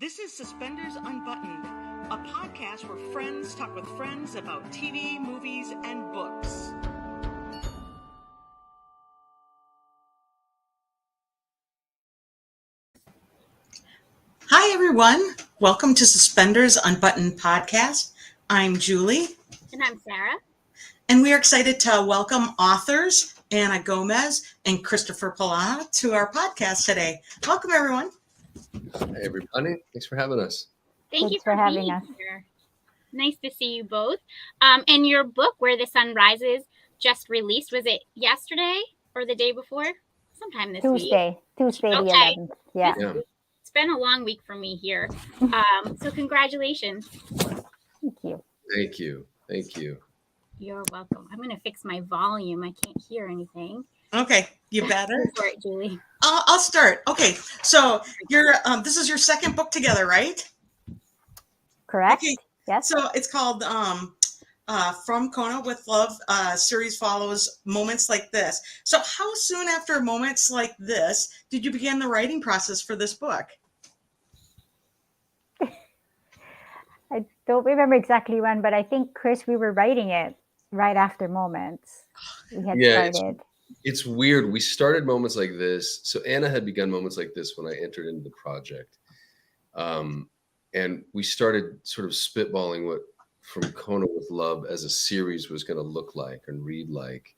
This is Suspenders Unbuttoned, a podcast where friends talk with friends about TV, movies, and books. Hi, everyone. Welcome to Suspenders Unbuttoned podcast. I'm Julie. And I'm Sarah. And we are excited to welcome authors Anna Gomez and Kristoffer Polaha to our podcast today. Welcome, everyone. Hey, everybody. Thanks for having us. Thank you for having us here. Nice to see you both. And your book, Where the Sun Rises, just released. Was it yesterday or the day before? Sometime this week. Tuesday the Okay. 11th. Yeah. It's been a long week for me here. So congratulations. Thank you. Thank you. Thank you. You're welcome. I'm going to fix my volume. I can't hear anything. Okay, you better. Go for it, Julie. I'll start. Okay, so you're this is your second book together, right? Correct. Okay. Yes. So it's called From Kona with Love. Series follows moments like this. So how soon after moments like this did you begin the writing process for this book? I don't remember exactly when, but I think, Chris, we were writing it right after moments. We had started. It's weird. We started moments like this. So Anna had begun moments like this when I entered into the project. And we started sort of spitballing what From Kona with Love as a series was going to look like and read like.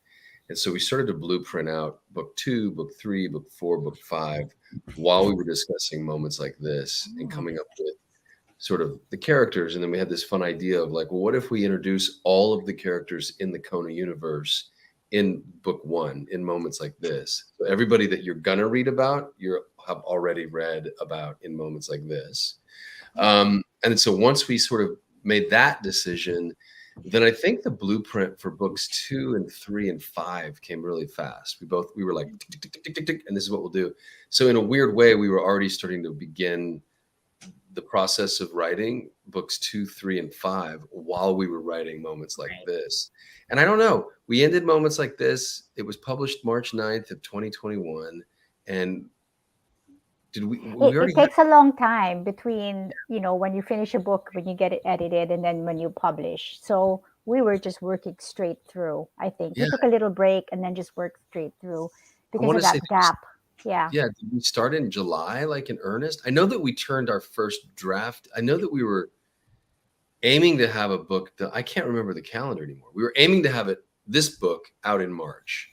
And so we started to blueprint out book 2, book 3, book 4, book 5, while we were discussing moments like this and coming up with sort of the characters. And then we had this fun idea of like, well, what if we introduce all of the characters in the Kona universe in book 1 in moments like this? So everybody that you're going to read about, you have already read about in moments like this. And so once we sort of made that decision, then I think the blueprint for books 2 and 3 and 5 came really fast. We were like, tick, tick, tick, tick, tick, tick, and this is what we'll do. So in a weird way, we were already starting to begin the process of writing books 2, 3, and 5 while we were writing moments like this. And I don't know, we ended moments like this. It was published March 9th of 2021. And it takes a long time between, when you finish a book, when you get it edited, and then when you publish. So we were just working straight through, I think. We took a little break and then just worked straight through because of that gap. Yeah. Yeah. Did we start in July, like in earnest? I know that we turned our first draft. I know that we were aiming to have a book I can't remember the calendar anymore. We were aiming to have this book out in March.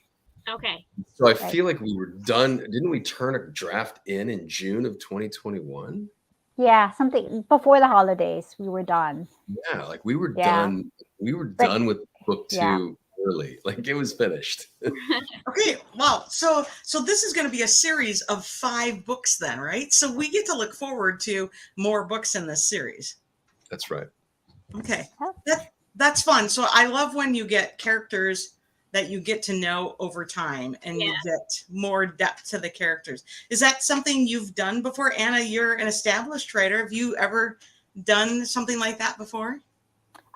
Okay. So I feel like we were done. Didn't we turn a draft in June of 2021? Yeah, something before the holidays. We were done. Yeah, like we were done. We were done with book 2 early. Like it was finished. Okay, wow. So this is going to be a series of 5 books then, right? So we get to look forward to more books in this series. That's right. Okay, that's fun. So I love when you get characters that you get to know over time and you get more depth to the characters. Is that something you've done before? Anna, you're an established writer. Have you ever done something like that before?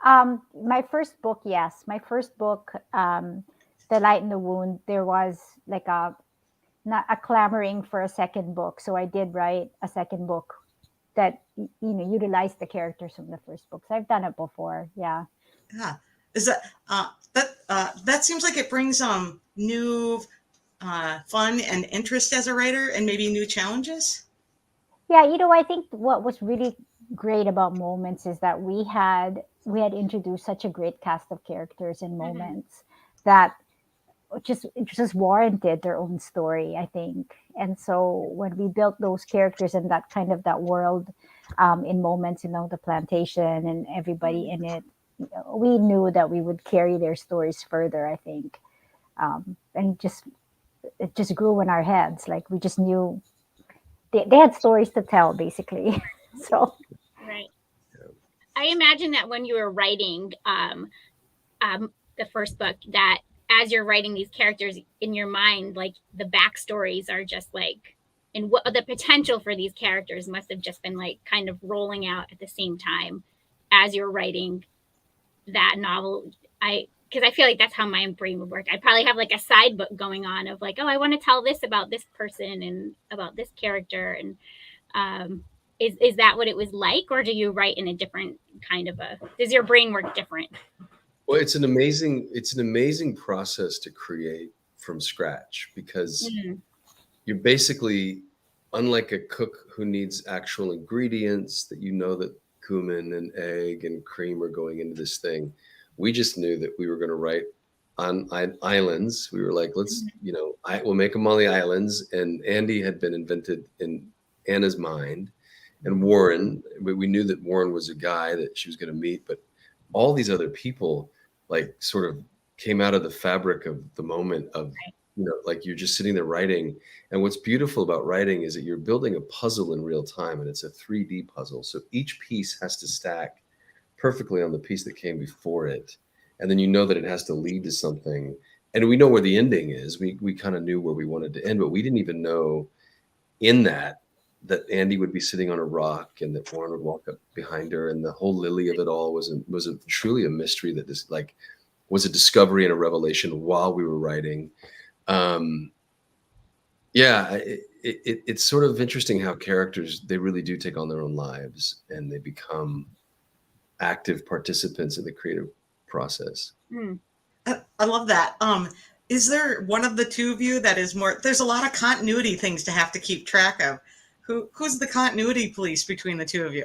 My first book, yes. My first book, The Light in the Wound, there was like not a clamoring for a second book. So I did write a second book that, utilized the characters from the first book. So I've done it before. Yeah. Yeah. Is that seems like it brings new fun and interest as a writer and maybe new challenges? Yeah, I think what was really great about Moments is that we had introduced such a great cast of characters in Moments that just warranted their own story, I think. And so when we built those characters and that kind of that world in Moments, the plantation and everybody in it, we knew that we would carry their stories further, I think. And it just grew in our heads. Like we just knew they had stories to tell, basically. So. Right. I imagine that when you were writing the first book, that as you're writing these characters in your mind, like the backstories are just like, and what the potential for these characters must have just been like kind of rolling out at the same time as you're writing that novel. Because I feel like that's how my brain would work. I'd probably have like a side book going on of like, oh, I want to tell this about this person and about this character. And Is that what it was like, or do you write in a different kind of does your brain work different? Well, it's an amazing process to create from scratch, because you're basically, unlike a cook who needs actual ingredients that that cumin and egg and cream are going into this thing. We just knew that we were going to write on islands. We were like, let's, we'll make them on the islands. And Andy had been invented in Anna's mind. And Warren, we knew that Warren was a guy that she was going to meet, but all these other people like sort of came out of the fabric of the moment of, like you're just sitting there writing. And what's beautiful about writing is that you're building a puzzle in real time, and it's a 3D puzzle. So each piece has to stack perfectly on the piece that came before it. And then that it has to lead to something. And we know where the ending is. We kind of knew where we wanted to end, but we didn't even know in that Andy would be sitting on a rock and that Warren would walk up behind her, and the whole Lily of it all was truly a mystery that this was a discovery and a revelation while we were writing. It's sort of interesting how characters, they really do take on their own lives and they become active participants in the creative process. I love that. Is there one of the two of you that is more, there's a lot of continuity things to have to keep track of. Who's the continuity police between the two of you?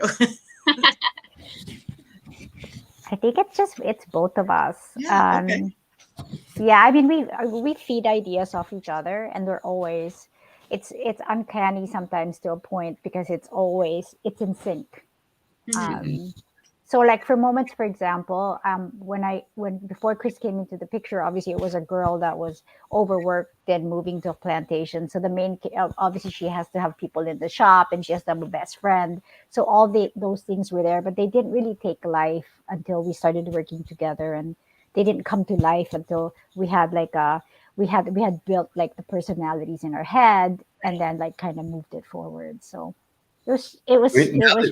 I think it's both of us. Yeah, okay. Yeah, I mean, we feed ideas off each other, and we're always, it's uncanny sometimes to a point, because it's in sync. So like for moments, for example, before Chris came into the picture, obviously it was a girl that was overworked, then moving to a plantation. So obviously she has to have people in the shop, and she has to have a best friend. So all those things were there, but they didn't really take life until we started working together, and they didn't come to life until we had we had built like the personalities in our head, and then like kind of moved it forward. So it was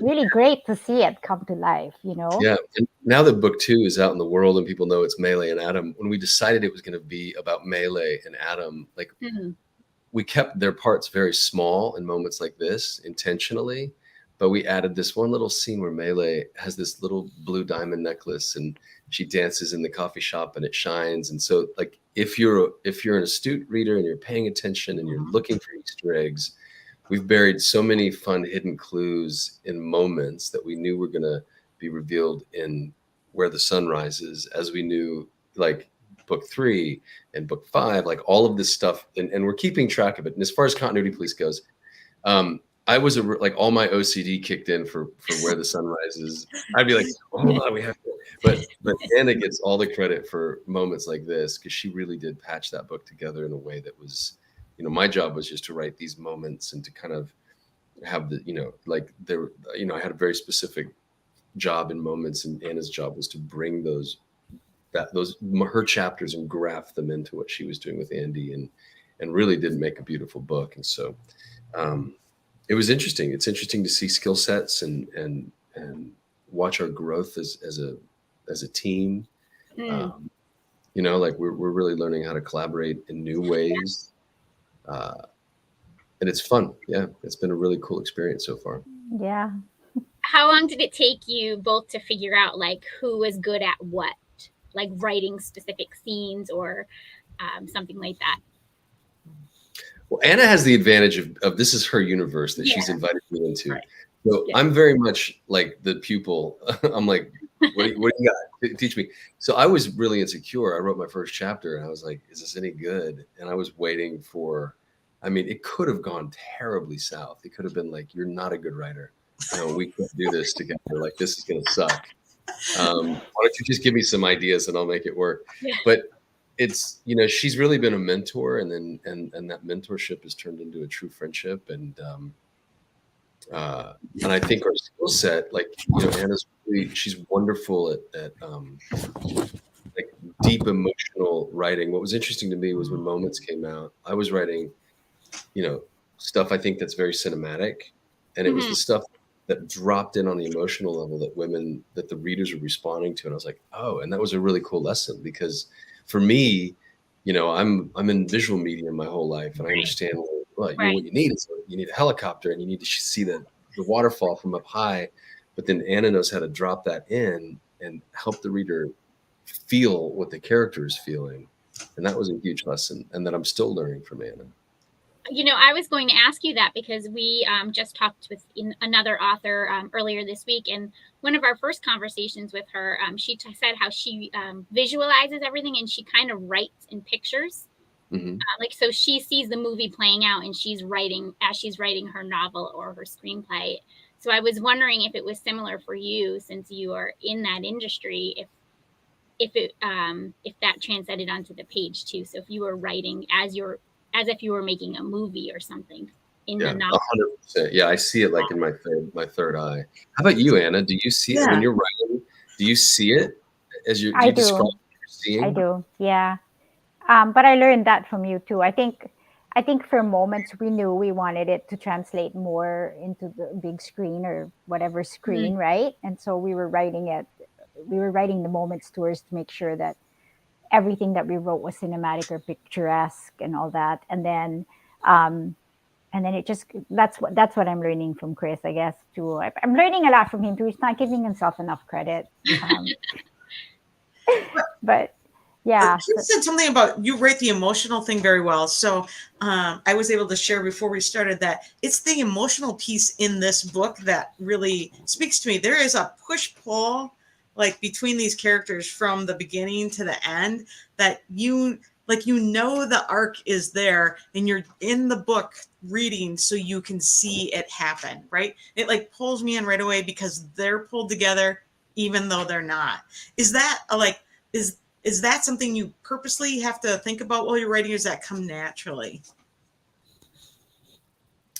really great to see it come to life, Yeah. And now that book 2 is out in the world and people know it's Melee and Adam, when we decided it was going to be about Melee and Adam, like we kept their parts very small in moments like this intentionally, but we added this one little scene where Melee has this little blue diamond necklace and she dances in the coffee shop and it shines. And so like, if you're an astute reader and you're paying attention and you're looking for Easter eggs, we've buried so many fun hidden clues in moments that we knew were going to be revealed in Where the Sun Rises, as we knew like book 3 and book 5, like all of this stuff. And we're keeping track of it. And as far as continuity police goes, I was like all my OCD kicked in for Where the Sun Rises. I'd be like, hold on, we have to. But Anna gets all the credit for moments like this, because she really did patch that book together in a way that was, my job was just to write these moments and to kind of have the, I had a very specific job in moments, and Anna's job was to bring her chapters and graft them into what she was doing with Andy, and really did make a beautiful book. And so it was interesting. It's interesting to see skill sets and watch our growth as a team. Like we're really learning how to collaborate in new ways. And it's fun. Yeah, it's been a really cool experience so far. Yeah. How long did it take you both to figure out like who was good at what, like writing specific scenes or something like that? Well, Anna has the advantage of this is her universe that she's invited me into. Right. So I'm very much like the pupil. I'm like, what do you got? Teach me. So I was really insecure. I wrote my first chapter and I was like, is this any good? And I was waiting for, it could have gone terribly south. It could have been like, you're not a good writer. We can't do this together. Like, this is going to suck. Why don't you just give me some ideas and I'll make it work? Yeah. But it's, she's really been a mentor, and that mentorship has turned into a true friendship. And I think our skill set, like, Anna's she's wonderful at like deep emotional writing. What was interesting to me was when Moments came out, I was writing, stuff I think that's very cinematic, and it was the stuff that dropped in on the emotional level that the readers were responding to. And I was like, oh, and that was a really cool lesson, because for me, I'm in visual media my whole life, and I understand what you need is you need a helicopter, and you need to see the the waterfall from up high, but then Anna knows how to drop that in and help the reader feel what the character is feeling. And that was a huge lesson, and that I'm still learning from Anna. You know, I was going to ask you that because we just talked with another author earlier this week, and one of our first conversations with her, she said how she visualizes everything, and she kind of writes in pictures. Like, so she sees the movie playing out, and she's writing as she's writing her novel or her screenplay. So I was wondering if it was similar for you, since you are in that industry, if that translated onto the page too. So if you were writing as if you were making a movie or something in the novel. 100%. Yeah, I see it like in my third eye. How about you, Anna? Do you see it when you're writing? Do you see it as you describe what you're seeing? I do. Yeah. But I learned that from you too. I think for moments we knew we wanted it to translate more into the big screen or whatever screen, right? And so we were writing the moments towards to make sure that everything that we wrote was cinematic or picturesque and all that. And then it just, that's what I'm learning from Chris, I guess, too. I'm learning a lot from him too. He's not giving himself enough credit. But yeah. You said something about you write the emotional thing very well. So I was able to share before we started that it's the emotional piece in this book that really speaks to me. There is a push-pull like between these characters from the beginning to the end that the arc is there and you're in the book reading so you can see it happen, right? It like pulls me in right away because they're pulled together even though they're not. Is that is that something you purposely have to think about while you're writing, or does that come naturally?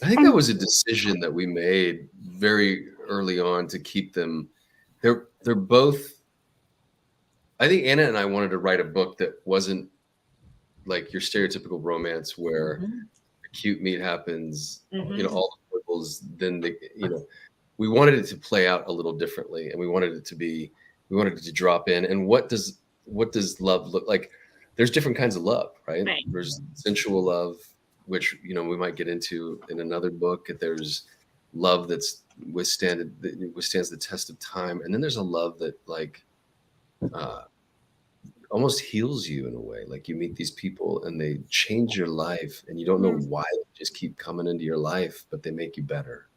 I think that was a decision that we made very early on to keep them. They're both. I think Anna and I wanted to write a book that wasn't like your stereotypical romance where the cute meet happens, you know, all the quibbles. Then we wanted it to play out a little differently, and we wanted it to drop in. And what does love look like? There's different kinds of love, right? There's sensual love, which, you know, we might get into in another book. There's love that withstands the test of time, and then there's a love that like almost heals you in a way. Like you meet these people and they change your life, and you don't know why they just keep coming into your life, but they make you better.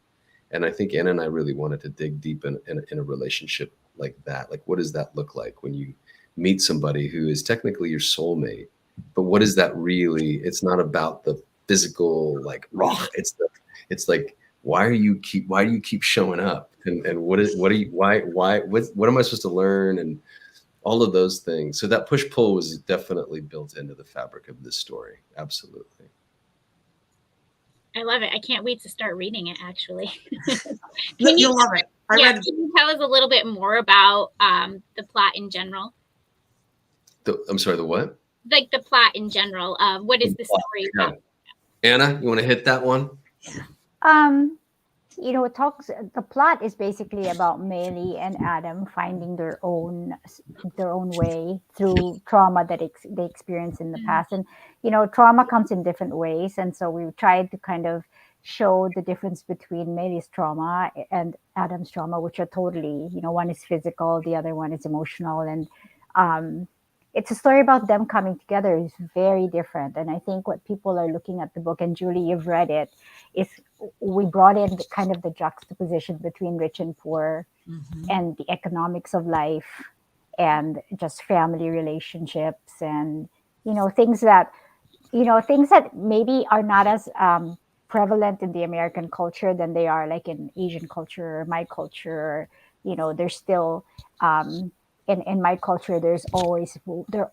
And I think Anna and I really wanted to dig deep in a relationship like that. Like, what does that look like when you meet somebody who is technically your soulmate, but what is that really? It's not about the physical, like raw. It's like, why do you keep showing up? And what am I supposed to learn? And all of those things. So that push pull was definitely built into the fabric of this story. Absolutely. I love it. I can't wait to start reading it, actually. You'll love it. Can you tell us a little bit more about the plot in general? I'm sorry, the what? Like the plot in general. What is the story about? Anna, you want to hit that one? You know, the plot is basically about Maylee and Adam finding their own way through trauma that they experienced in the past. And, you know, trauma comes in different ways. And so we tried to kind of show the difference between Maylee's trauma and Adam's trauma, which are totally, you know, one is physical, the other one is emotional. And it's a story about them coming together. It's very different. And I think what people are looking at the book, and Julie, you've read it, is we brought in kind of the juxtaposition between rich and poor and the economics of life and just family relationships and, you know, things that maybe are not as prevalent in the American culture than they are like in Asian culture or my culture. You know, there's still, in my culture, there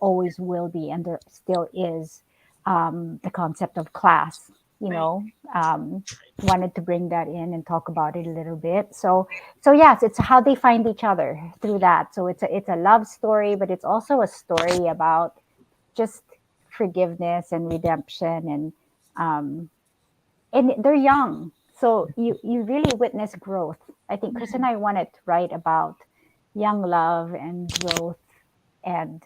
always will be, and there still is the concept of class. You know, wanted to bring that in and talk about it a little bit. So yes, it's how they find each other through that. So it's a love story, but it's also a story about just forgiveness and redemption, and they're young, so you really witness growth. I think Chris and I wanted to write about young love and growth and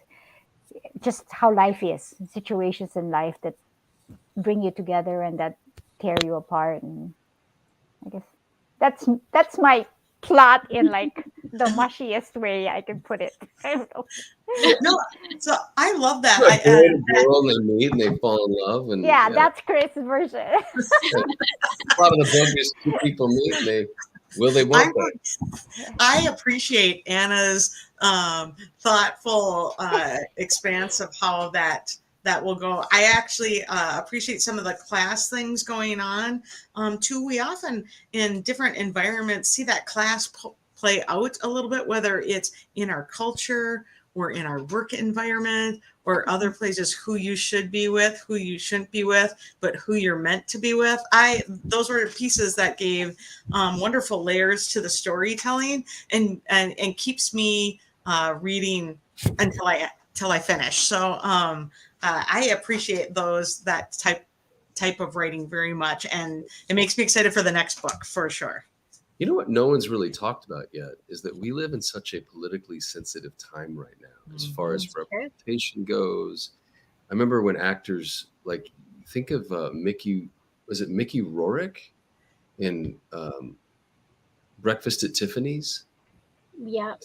just how life is, situations in life that bring you together and that tear you apart. And I guess that's my plot in like the mushiest way I can put it. I don't know. No, so I love that. A boy and a girl, and they meet and they fall in love, and Yeah, that's Chris' version. a lot of the book is two people meet and they want that. I appreciate Anna's thoughtful expanse of how that will go. I actually appreciate some of the class things going on too. We often in different environments see that class play out a little bit, whether it's in our culture or in our work environment or other places, who you should be with, who you shouldn't be with, but who you're meant to be with. Those were pieces that gave wonderful layers to the storytelling and keeps me reading until I finish. So I appreciate that type of writing very much, and it makes me excited for the next book for sure. You know what no one's really talked about yet is that we live in such a politically sensitive time right now, as far as representation goes. I remember when actors, like, think of Mickey Rourke in Breakfast at Tiffany's? Yeah.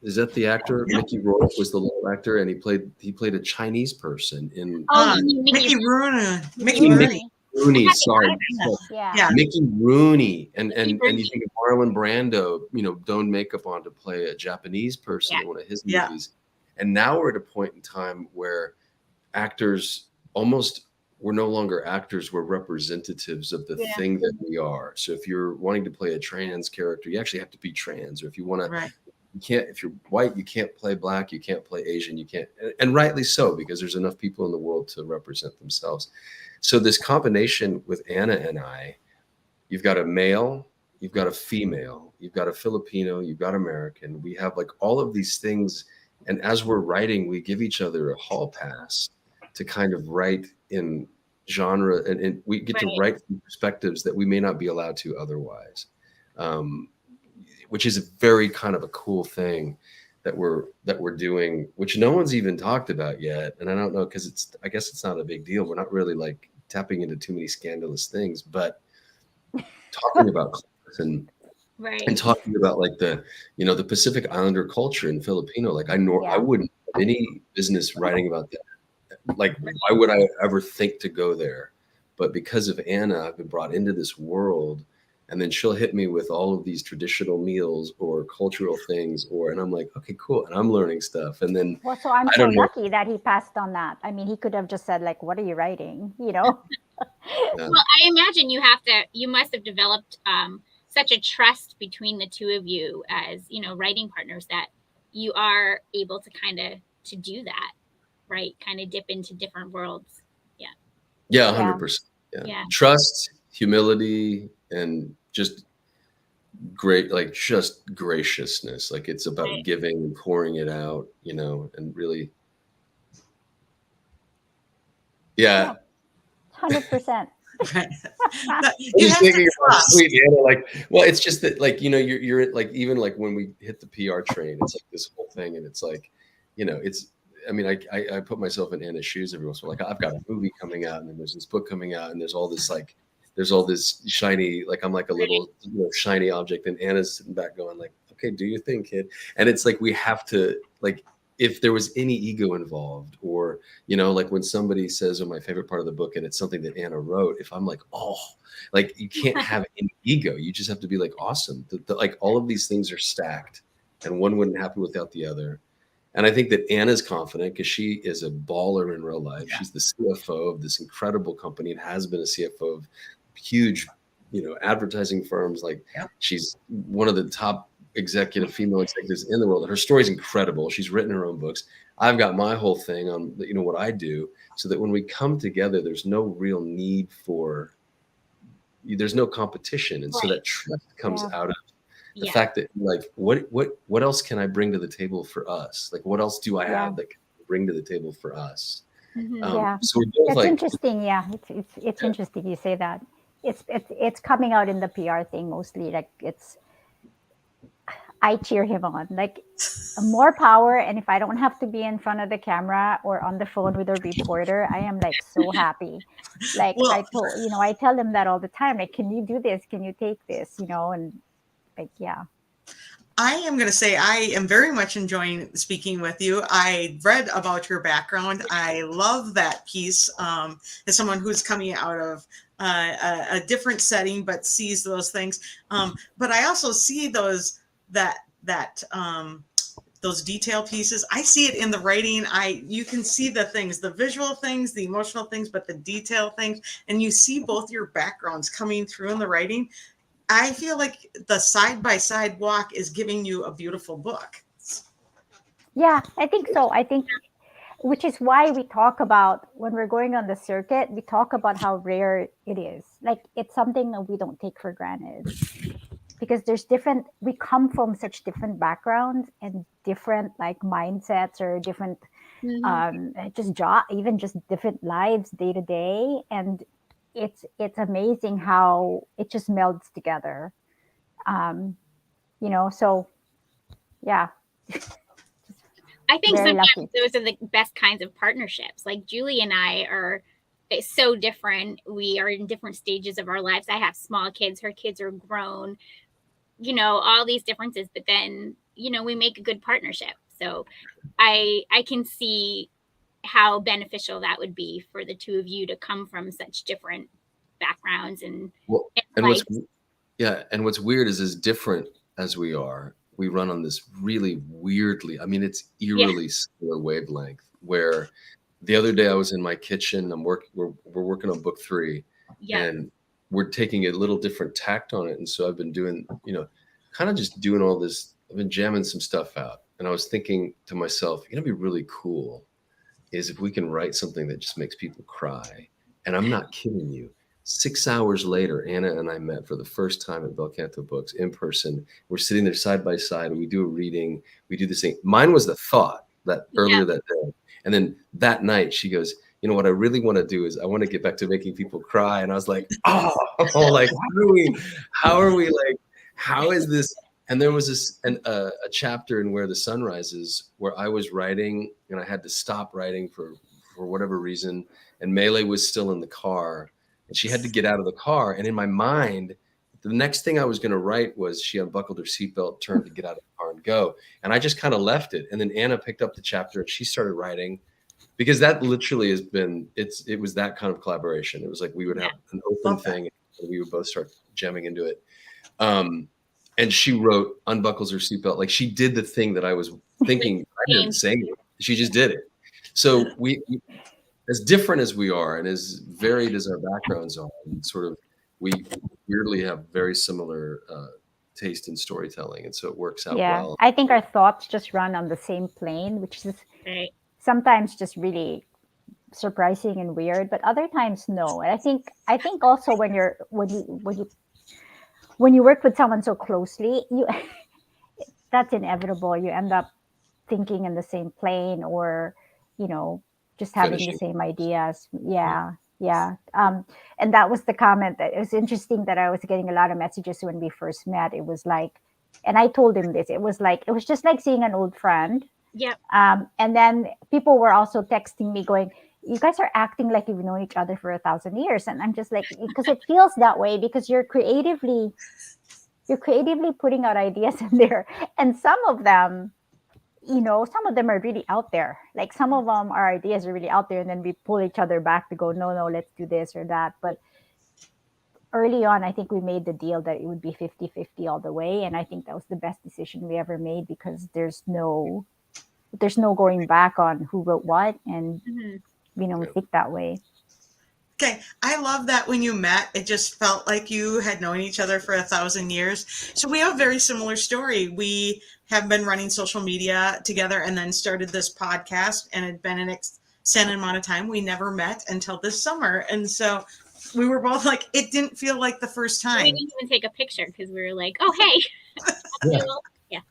Is that the actor? Yeah. Mickey Rourke was the little actor, and he played a Chinese person in Mickey Rooney. Mickey Rooney, sorry. Yeah. Mickey Rooney. And you think of Marlon Brando, doned makeup on to play a Japanese person in one of his movies. And now we're at a point in time where actors we're no longer actors, we're representatives of the thing that we are. So if you're wanting to play a trans character, you actually have to be trans. Or if you want to, you can't, if you're white, you can't play black, you can't play Asian, you can't, and rightly so, because there's enough people in the world to represent themselves. So this combination with Anna and I, you've got a male, you've got a female, you've got a Filipino, you've got American. We have like all of these things. And as we're writing, we give each other a hall pass to kind of write in genre, and we get to write from perspectives that we may not be allowed to otherwise, which is a very kind of a cool thing that we're doing, which no one's even talked about yet. And I don't know, because I guess it's not a big deal. We're not really like tapping into too many scandalous things, but talking about class and talking about like the Pacific Islander culture in Filipino, like I wouldn't have any business writing about that. Like, why would I ever think to go there? But because of Anna, I've been brought into this world. And then she'll hit me with all of these traditional meals or cultural things, and I'm like, okay, cool. And I'm learning stuff. And then, so I'm so lucky that he passed on that. I mean, he could have just said like, what are you writing? Well, I imagine you must have developed such a trust between the two of you as, writing partners, that you are able to to do that, right? Kind of dip into different worlds. Yeah. Yeah. 100%. Yeah. Trust, humility, and just just graciousness. Like, it's about giving and pouring it out, and really. Yeah. 100%. Just thinking about sweet Anna, it's just that, you're like, even like when we hit the PR train, it's like this whole thing, and it's like, it's. I mean, I put myself in Anna's shoes every once in a while. Like, I've got a movie coming out, and then there's this book coming out, and there's all this shiny, like, I'm like a little shiny object, and Anna's sitting back going like, okay, do your thing, kid. And it's like, we have to, like, if there was any ego involved, or, like when somebody says, oh, my favorite part of the book, and it's something that Anna wrote, if I'm like, oh, like, you can't have any ego. You just have to be like, awesome. Like, all of these things are stacked, and one wouldn't happen without the other. And I think that Anna's confident because she is a baller in real life. Yeah. She's the CFO of this incredible company and has been a CFO of huge, advertising firms. Like, she's one of the top female executives in the world. Her story's incredible. She's written her own books. I've got my whole thing on, what I do, so that when we come together, there's no real need there's no competition. And so that trust comes out of the fact that, like, what else can I bring to the table for us? Like, what else do I have that can bring to the table for us? So that's interesting. Yeah, it's interesting you say that. It's coming out in the PR thing mostly. Like, I cheer him on, like, more power. And if I don't have to be in front of the camera or on the phone with a reporter, I am like so happy. Like, I tell him that all the time. Like, can you do this? Can you take this? And like, yeah. I am going to say I am very much enjoying speaking with you. I read about your background. I love that piece as someone who's coming out of a different setting but sees those things. But I also see those those detail pieces. I see it in the writing. You can see the things, the visual things, the emotional things, but the detail things, and you see both your backgrounds coming through in the writing. I feel like the side-by-side walk is giving you a beautiful book. Yeah, I think so. I think, which is why we talk about, when we're going on the circuit, we talk about how rare it is. Like, it's something that we don't take for granted, because we come from such different backgrounds and different like mindsets, or different, even just different lives day to day. And it's amazing how it just melds together. So yeah. I think sometimes those are the best kinds of partnerships. Like Julie and I are so different. We are in different stages of our lives. I have small kids. Her kids are grown. All these differences. But then, we make a good partnership. So I can see how beneficial that would be for the two of you to come from such different backgrounds and what's weird is, as different as we are, we run on this really weirdly, it's eerily similar wavelength, where the other day I was in my kitchen, we're working on book 3, and we're taking a little different tact on it. And so I've been doing, kind of just doing all this, I've been jamming some stuff out. And I was thinking to myself, it'd be really cool is if we can write something that just makes people cry. And I'm not kidding you. 6 hours later, Anna and I met for the first time at Bel Canto Books in person. We're sitting there side by side, and we do a reading. We do this thing. Mine was the thought that earlier that day. And then that night she goes, what I really want to do is I want to get back to making people cry. And I was like, like, how is this? And there was a chapter in Where the Sun Rises where I was writing, and I had to stop writing for whatever reason. And Melee was still in the car, and she had to get out of the car. And in my mind, the next thing I was going to write was she unbuckled her seatbelt, turned to get out of the car and go. And I just kind of left it. And then Anna picked up the chapter and she started writing, because that literally has been, it was that kind of collaboration. It was like we would have an open thing and we would both start jamming into it. And she wrote, unbuckles her seatbelt. Like, she did the thing that I was thinking. I didn't say it. She just did it. So we, as different as we are, and as varied as our backgrounds are, we weirdly have very similar taste in storytelling. And so it works out well. I think our thoughts just run on the same plane, which is sometimes just really surprising and weird, but other times no. And I think also when you work with someone so closely, that's inevitable. You end up thinking in the same plane, or just having the same ideas. And that was the comment. That it was interesting that I was getting a lot of messages when we first met. It was like, and I told him this, it was just like seeing an old friend. And then people were also texting me going, you guys are acting like you've known each other for 1,000 years. And I'm just like, because it feels that way, because you're creatively putting out ideas in there. And some of them are really out there. Like, some of them, our ideas are really out there. And then we pull each other back to go, no, let's do this or that. But early on, I think we made the deal that it would be 50-50 all the way. And I think that was the best decision we ever made, because there's no going back on who wrote what. And we think that way. Okay. I love that when you met, it just felt like you had known each other for 1,000 years. So we have a very similar story. We have been running social media together and then started this podcast, and it had been an extended amount of time. We never met until this summer. And so we were both like, it didn't feel like the first time. We didn't even take a picture because we were like, oh, hey.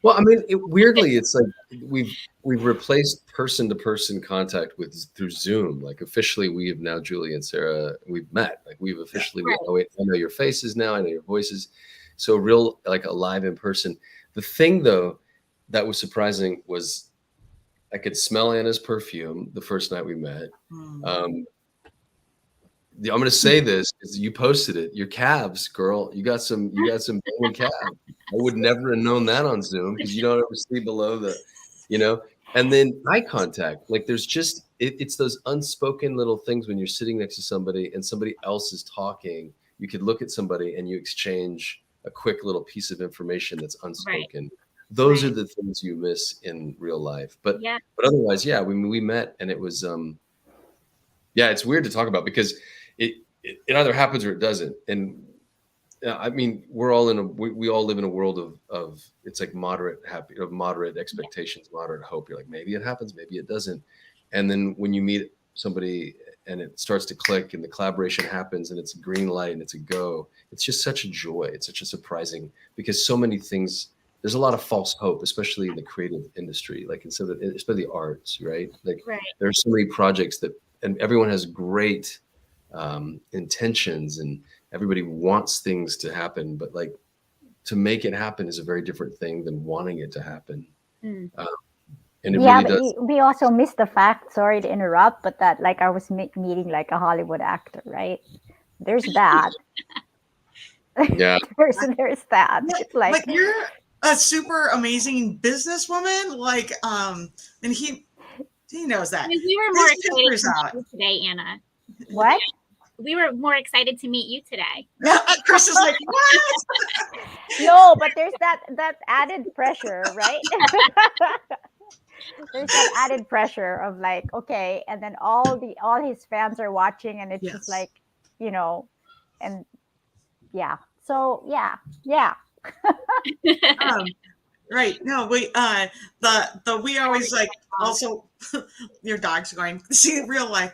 Well, weirdly, it's like we've replaced person-to-person contact through Zoom. Like, officially, we have now, Julie and Sarah, we've met. Like, we've officially, I know your faces now, I know your voices. So real, like, alive in person. The thing, though, that was surprising was I could smell Anna's perfume the first night we met. I'm going to say this because you posted it. Your calves, girl. You got some banging calves. I would never have known that on Zoom because you don't ever see below the, And then eye contact. Like there's just it's those unspoken little things when you're sitting next to somebody and somebody else is talking. You could look at somebody and you exchange a quick little piece of information that's unspoken. Right. Those are the things you miss in real life. But otherwise, we met and it was it's weird to talk about because it either happens or it doesn't. And I mean, we all live in a world of it's like moderate expectations, moderate hope. You're like, maybe it happens, maybe it doesn't. And then when you meet somebody and it starts to click and the collaboration happens and it's a green light and it's a go, it's just such a joy. It's such a surprising because so many things, there's a lot of false hope, especially in the creative industry, like especially the arts, right? Like there are so many projects and everyone has great intentions and everybody wants things to happen, but like to make it happen is a very different thing than wanting it to happen. And it really does. We also missed the fact, sorry to interrupt, but that like I was meeting like a Hollywood actor, right? There's that. Yeah. there's that. It's like, but you're a super amazing businesswoman. Like, and he knows that. We were more excited to meet you today, Anna. What? We were more excited to meet you today. Chris is like, what? No, but there's that added pressure, right? There's that added pressure of like, okay, and then all his fans are watching, and it's just like, and so right. No, we we always like also your dog's going see real life.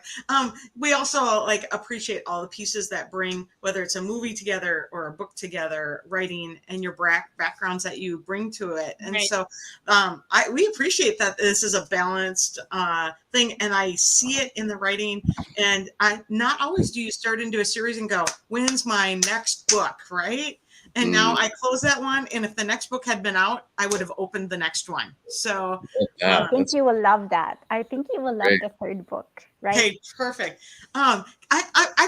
We also like appreciate all the pieces that bring, whether it's a movie together or a book together, writing and your backgrounds that you bring to it. And so we appreciate that this is a balanced thing, and I see it in the writing. And not always do you start into a series and go, when's my next book, right? And now I close that one, and if the next book had been out, I would have opened the next one. So I think you will love that. I think you will love the third book, right? Okay, perfect. I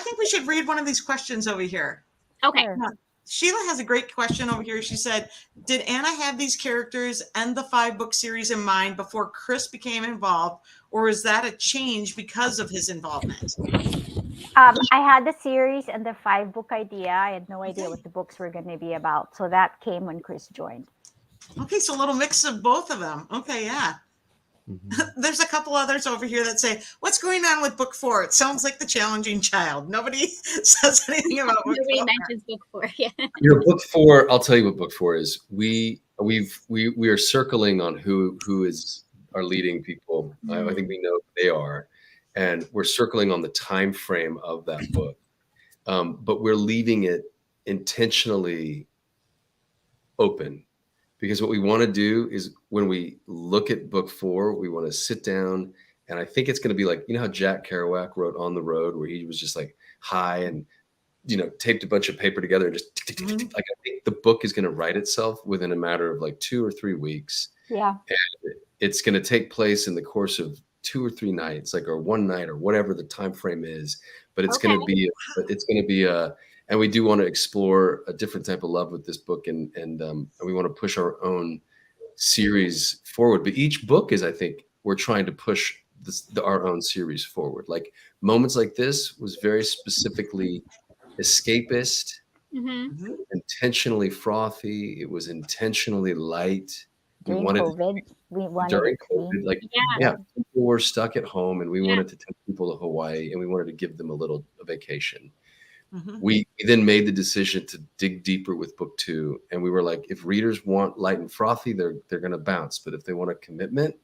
think we should read one of these questions over here. Okay. Sheila has a great question over here. She said, did Anna have these characters and the 5-book series in mind before Chris became involved, or is that a change because of his involvement? I had the series and the 5-book idea. I had no idea what the books were going to be about. So that came when Chris joined. Okay, so a little mix of both of them. Okay, yeah. Mm-hmm. There's a couple others over here that say, what's going on with book 4? It sounds like the challenging child. Nobody says anything about book 4. Nobody mentions book 4, yeah. Book 4, I'll tell you what book 4 is. We are circling on who is our leading people. Mm-hmm. I think we know who they are. And we're circling on the time frame of that book. But we're leaving it intentionally open. Because what we want to do is when we look at book 4, we want to sit down, and I think it's going to be like, how Jack Kerouac wrote On the Road, where he was just like high and, taped a bunch of paper together and just like, I think the book is going to write itself within a matter of like 2 or 3 weeks. Yeah. And it's going to take place in the course of 2 or 3 nights, like, or one night or whatever the time frame is, but it's going to be and we do want to explore a different type of love with this book, and we want to push our own series forward. But each book is, I think, we're trying to push our own series forward. Like Moments Like This was very specifically escapist, intentionally frothy. It was intentionally light. During COVID, like people were stuck at home, and we wanted to take people to Hawaii, and we wanted to give them a vacation. Mm-hmm. We then made the decision to dig deeper with book 2, and we were like, if readers want light and frothy, they're going to bounce. But if they want a commitment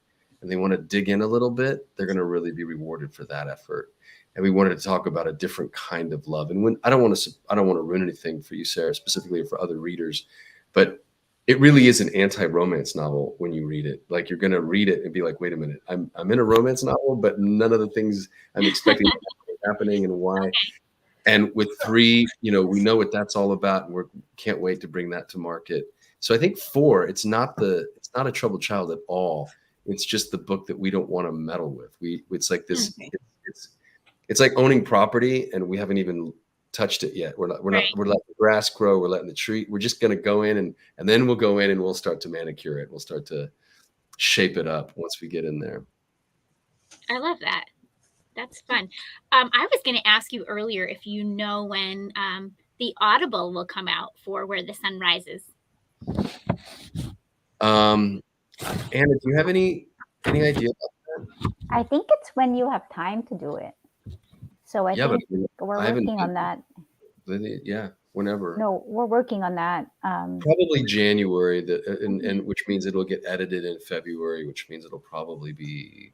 and they want to dig in a little bit, they're going to really be rewarded for that effort. And we wanted to talk about a different kind of love. And I don't want to ruin anything for you, Sarah, specifically, or for other readers, but it really is an anti-romance novel when you read it. Like, you're going to read it and be like, wait a minute, I'm in a romance novel, but none of the things I'm expecting are happening, and why. And with 3, we know what that's all about, and we can't wait to bring that to market. So I think 4, it's not a troubled child at all. It's just the book that we don't want to meddle with. It's like this. it's like owning property, and we haven't even touched it yet. We're letting the grass grow. We're letting the tree. We're just going to go in and then we'll go in and we'll start to manicure it. We'll start to shape it up once we get in there. I love that. That's fun. I was going to ask you earlier if you know when the Audible will come out for Where the Sun Rises. Anna, do you have any idea about that? I think it's when you have time to do it. So I think we're working on that. Yeah, whenever. No, we're working on that. Probably January, and which means it'll get edited in February, which means it'll probably be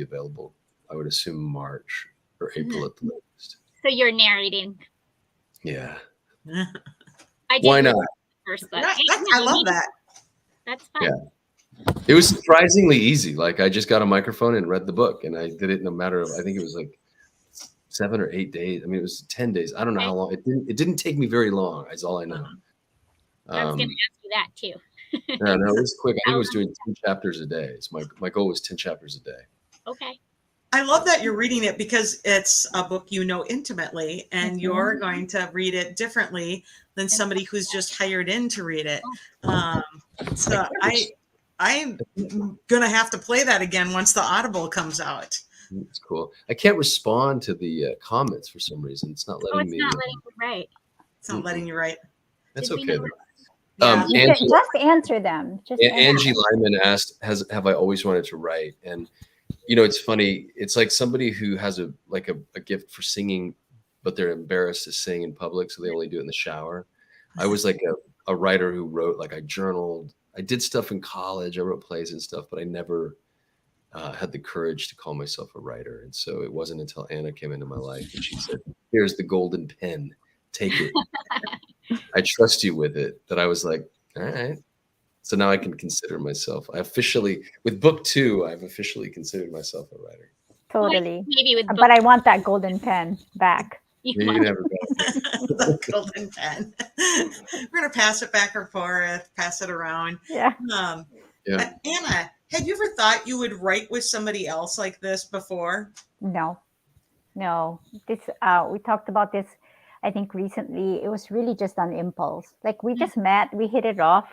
available, I would assume, March or April at the latest. So you're narrating. Yeah. Why not? First book. I love that. That's fun. Yeah. It was surprisingly easy. Like, I just got a microphone and read the book, and I did it in a matter of, I think it was like 7 or 8 days. I mean, it was 10 days. I don't know how long. It didn't take me very long. Is all I know. I was going to ask you that too. No, it was quick. I think I was doing 10 chapters a day. So my goal was 10 chapters a day. Okay. I love that you're reading it because it's a book you know intimately, and you're going to read it differently than somebody who's just hired in to read it. So I'm gonna have to play that again once the Audible comes out. It's cool. I can't respond to the comments for some reason. It's not letting me. It's not letting you write. It's not letting you write. That's okay. Yeah. Angie, just answer them. Angie Lyman asked, "Have I always wanted to write?" And it's funny. It's like somebody who has a gift for singing, but they're embarrassed to sing in public, so they only do it in the shower. I was like a writer who wrote, like, I journaled. I did stuff in college. I wrote plays and stuff, but I never had the courage to call myself a writer. And so it wasn't until Anna came into my life and she said, "Here's the golden pen. Take it. I trust you with it," that I was like, all right. So now I can consider myself. With book 2, I've officially considered myself a writer. Totally. Maybe with but I want that golden pen back. You never got the golden pen. We're gonna pass it back and forth, pass it around. Yeah. Anna, had you ever thought you would write with somebody else like this before? No. This we talked about this, I think, recently. It was really just on impulse. Like, we just met, we hit it off.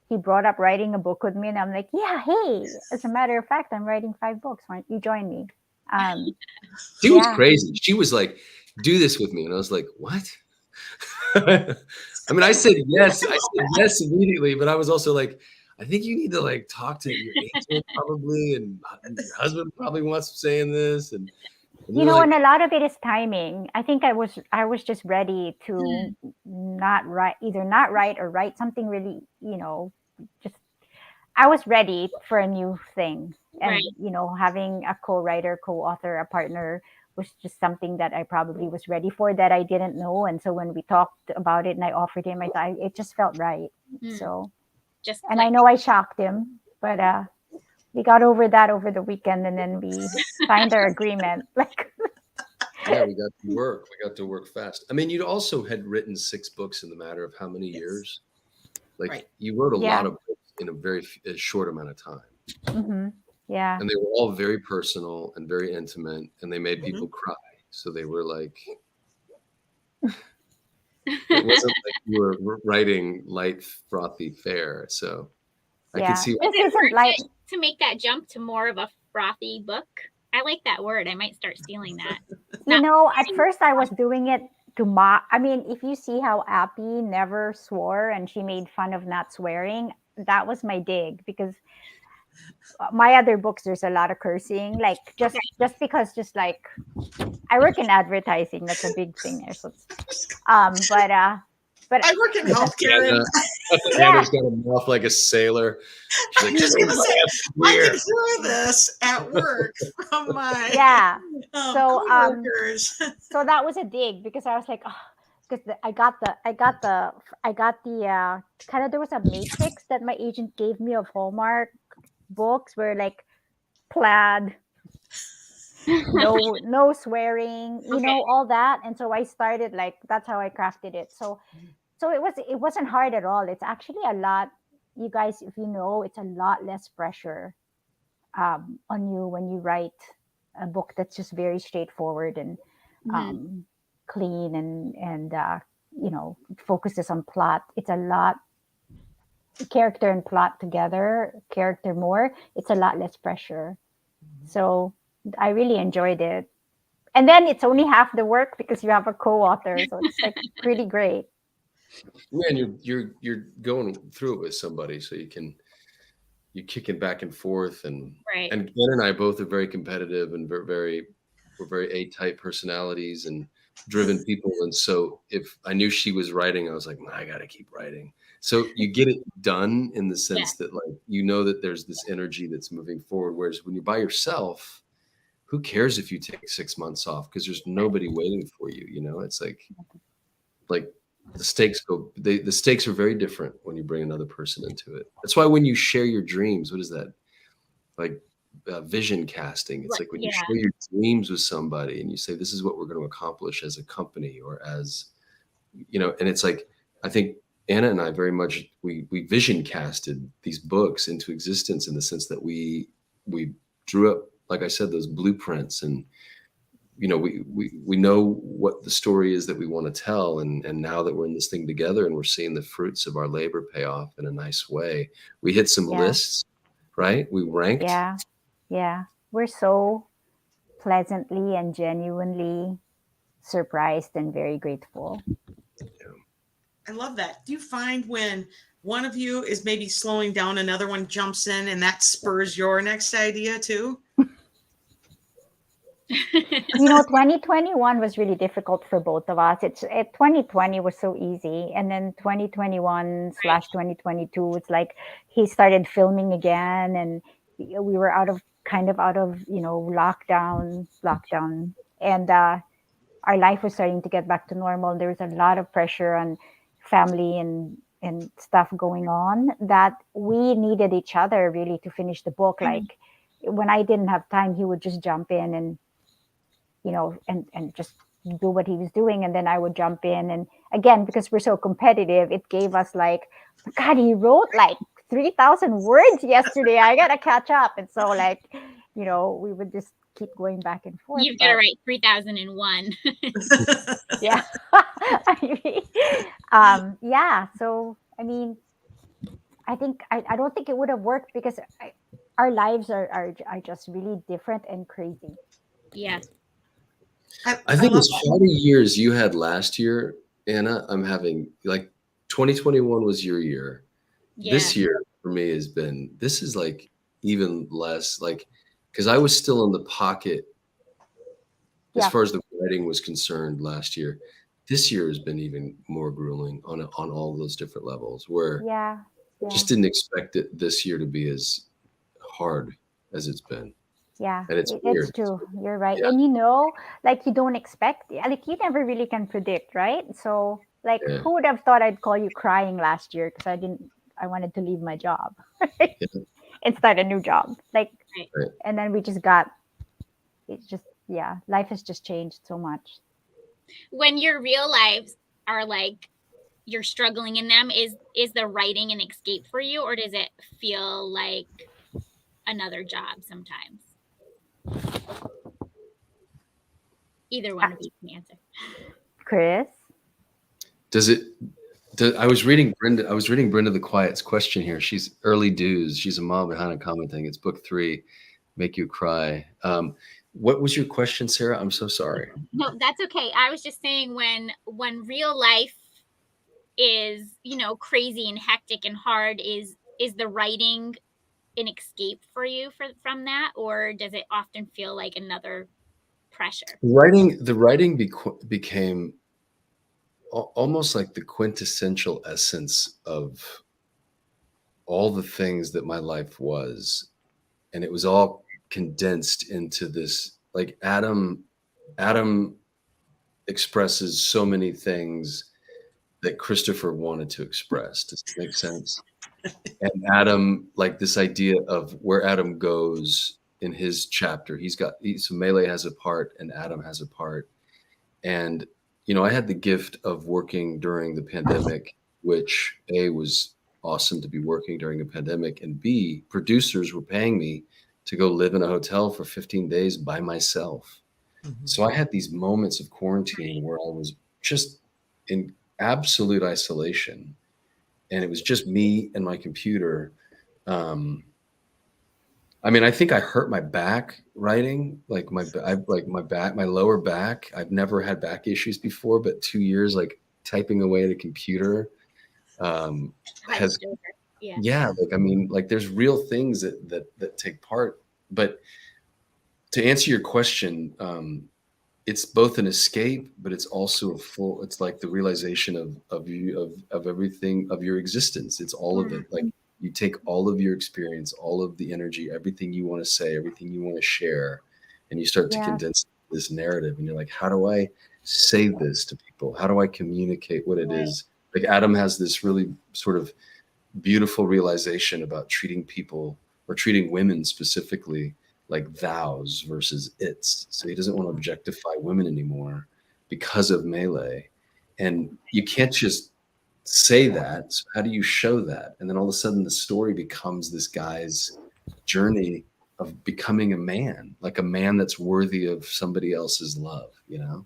He brought up writing a book with me, and I'm like, yeah, hey, as a matter of fact, I'm writing 5 books. Why don't you join me? She was crazy. She was like, "Do this with me." And I was like, what? I mean, I said yes. I said yes immediately, but I was also like, I think you need to, like, talk to your agent probably, and your husband probably wants to say this. And and a lot of it is timing. I think I was just ready to not write or write something really, just, I was ready for a new thing. And, having a co-writer, co-author, a partner was just something that I probably was ready for, that I didn't know. And so when we talked about it and I offered him, I thought it just felt right. So, and I know I shocked him, but we got over that over the weekend, and then we signed our agreement. Yeah, we got to work. We got to work fast. I mean, you also had written 6 books in the matter of how many years? Like, you wrote a lot of books in a very short amount of time. Mm-hmm. Yeah. And they were all very personal and very intimate, and they made people cry. So they were like, it wasn't like you were writing light, frothy fare. So I could see this isn't like to make that jump to more of a frothy book. I like that word. I might start stealing that. At first I was doing it to mock. I mean, if you see how Appy never swore and she made fun of not swearing, that was my dig, because my other books, there's a lot of cursing, like just because like I work in advertising, that's a big thing there. So, but I work in healthcare. Anna's got a mouth like a sailor. She's like, I can hear this at work from my coworkers. So that was a dig, because I was like, because I got the kind of, there was a matrix that my agent gave me of Hallmark books, where like plaid, no swearing, all that. And so I started, like, that's how I crafted it. So it wasn't hard at all. It's actually a lot, you guys, if it's a lot less pressure on you when you write a book that's just very straightforward and clean and you know, focuses on plot. It's a lot character and plot together, character more. It's a lot less pressure. So I really enjoyed it. And then it's only half the work because you have a co-author, so it's like pretty great. Yeah, and you're going through it with somebody, so you're kicking back and forth, and Right. and Ken and I both are very competitive and we're very A-type personalities and driven people. And so if I knew she was writing, I was like, I gotta keep writing. So you get it done in the sense that, like, you know that there's this energy that's moving forward. Whereas when you're by yourself, who cares if you take 6 months off? Because there's nobody waiting for you. You know, it's like the stakes the stakes are very different when you bring another person into it. That's why when you share your dreams, what is that? Like vision casting. It's like when you share your dreams with somebody and you say, this is what we're going to accomplish as a company or as, you know, and it's like, I think Anna and I very much, we vision casted these books into existence in the sense that we drew up, like I said, those blueprints, and you know, we know what the story is that we want to tell, and now that we're in this thing together and we're seeing the fruits of our labor pay off in a nice way, we hit some lists, right? We ranked. Yeah, we're so pleasantly and genuinely surprised and very grateful. I love that. Do you find when one of you is maybe slowing down, another one jumps in, and that spurs your next idea too? You know, 2021 was really difficult for both of us. 2020 was so easy, and then 2021/2022, it's like he started filming again, and we were kind of out of you know lockdown, and our life was starting to get back to normal. There was a lot of pressure on family and stuff going on that we needed each other really to finish the book. Like when I didn't have time, he would just jump in and you know, and just do what he was doing. And then I would jump in. And again, because we're so competitive, it gave us like, God, he wrote like 3,000 words yesterday. I got to catch up. And so like, you know, we would just keep going back and forth. You've got to write 3001. Yeah. Yeah. So, I mean, I don't think it would have worked because our lives are just really different and crazy. Yeah. I think as 40 years you had last year, Anna, I'm having like 2021 was your year. Yeah. This year for me this is like even less, like, because I was still in the pocket as far as the writing was concerned last year. This year has been even more grueling on all those different levels where I just didn't expect it this year to be as hard as it's been. Yeah, and it's true. You're right. Yeah. And you know, like you don't expect, like you never really can predict, right? So like who would have thought I'd call you crying last year because I wanted to leave my job and start a new job. Like, and then life has just changed so much. When your real lives are like, you're struggling in them, is the writing an escape for you, or does it feel like another job sometimes? Either one of you can answer. Chris? I was reading Brenda the Quiet's question here. She's early dues. She's a mom behind a commenting. It's book 3, Make You Cry. What was your question, Sarah? I'm so sorry. No, that's okay. I was just saying when real life is, you know, crazy and hectic and hard, is the writing an escape for you from that, or does it often feel like another pressure? The writing became almost like the quintessential essence of all the things that my life was, and it was all condensed into this. Like Adam expresses so many things that Kristoffer wanted to express. Does that make sense? And Adam, like this idea of where Adam goes in his chapter, so Melee has a part and Adam has a part. And, you know, I had the gift of working during the pandemic, which A, was awesome to be working during a pandemic, and B, producers were paying me to go live in a hotel for 15 days by myself. So I had these moments of quarantine where I was just in absolute isolation, and it was just me and my computer. I mean, I think I hurt my back writing, like my lower back. I've never had back issues before, but 2 years like typing away at a computer has, yeah, like, I mean, like there's real things that take part. But to answer your question, it's both an escape, but it's also it's like the realization of everything, of your existence. It's all of it. Like, you take all of your experience, all of the energy, everything you want to say, everything you want to share, and you start to condense this narrative. And you're like, how do I say this to people? How do I communicate what it is? Like, Adam has this really sort of beautiful realization about treating people, or treating women specifically, like thous versus its. So he doesn't want to objectify women anymore because of Melee. And you can't just say that. So how do you show that? And then all of a sudden the story becomes this guy's journey of becoming a man, like a man that's worthy of somebody else's love, you know?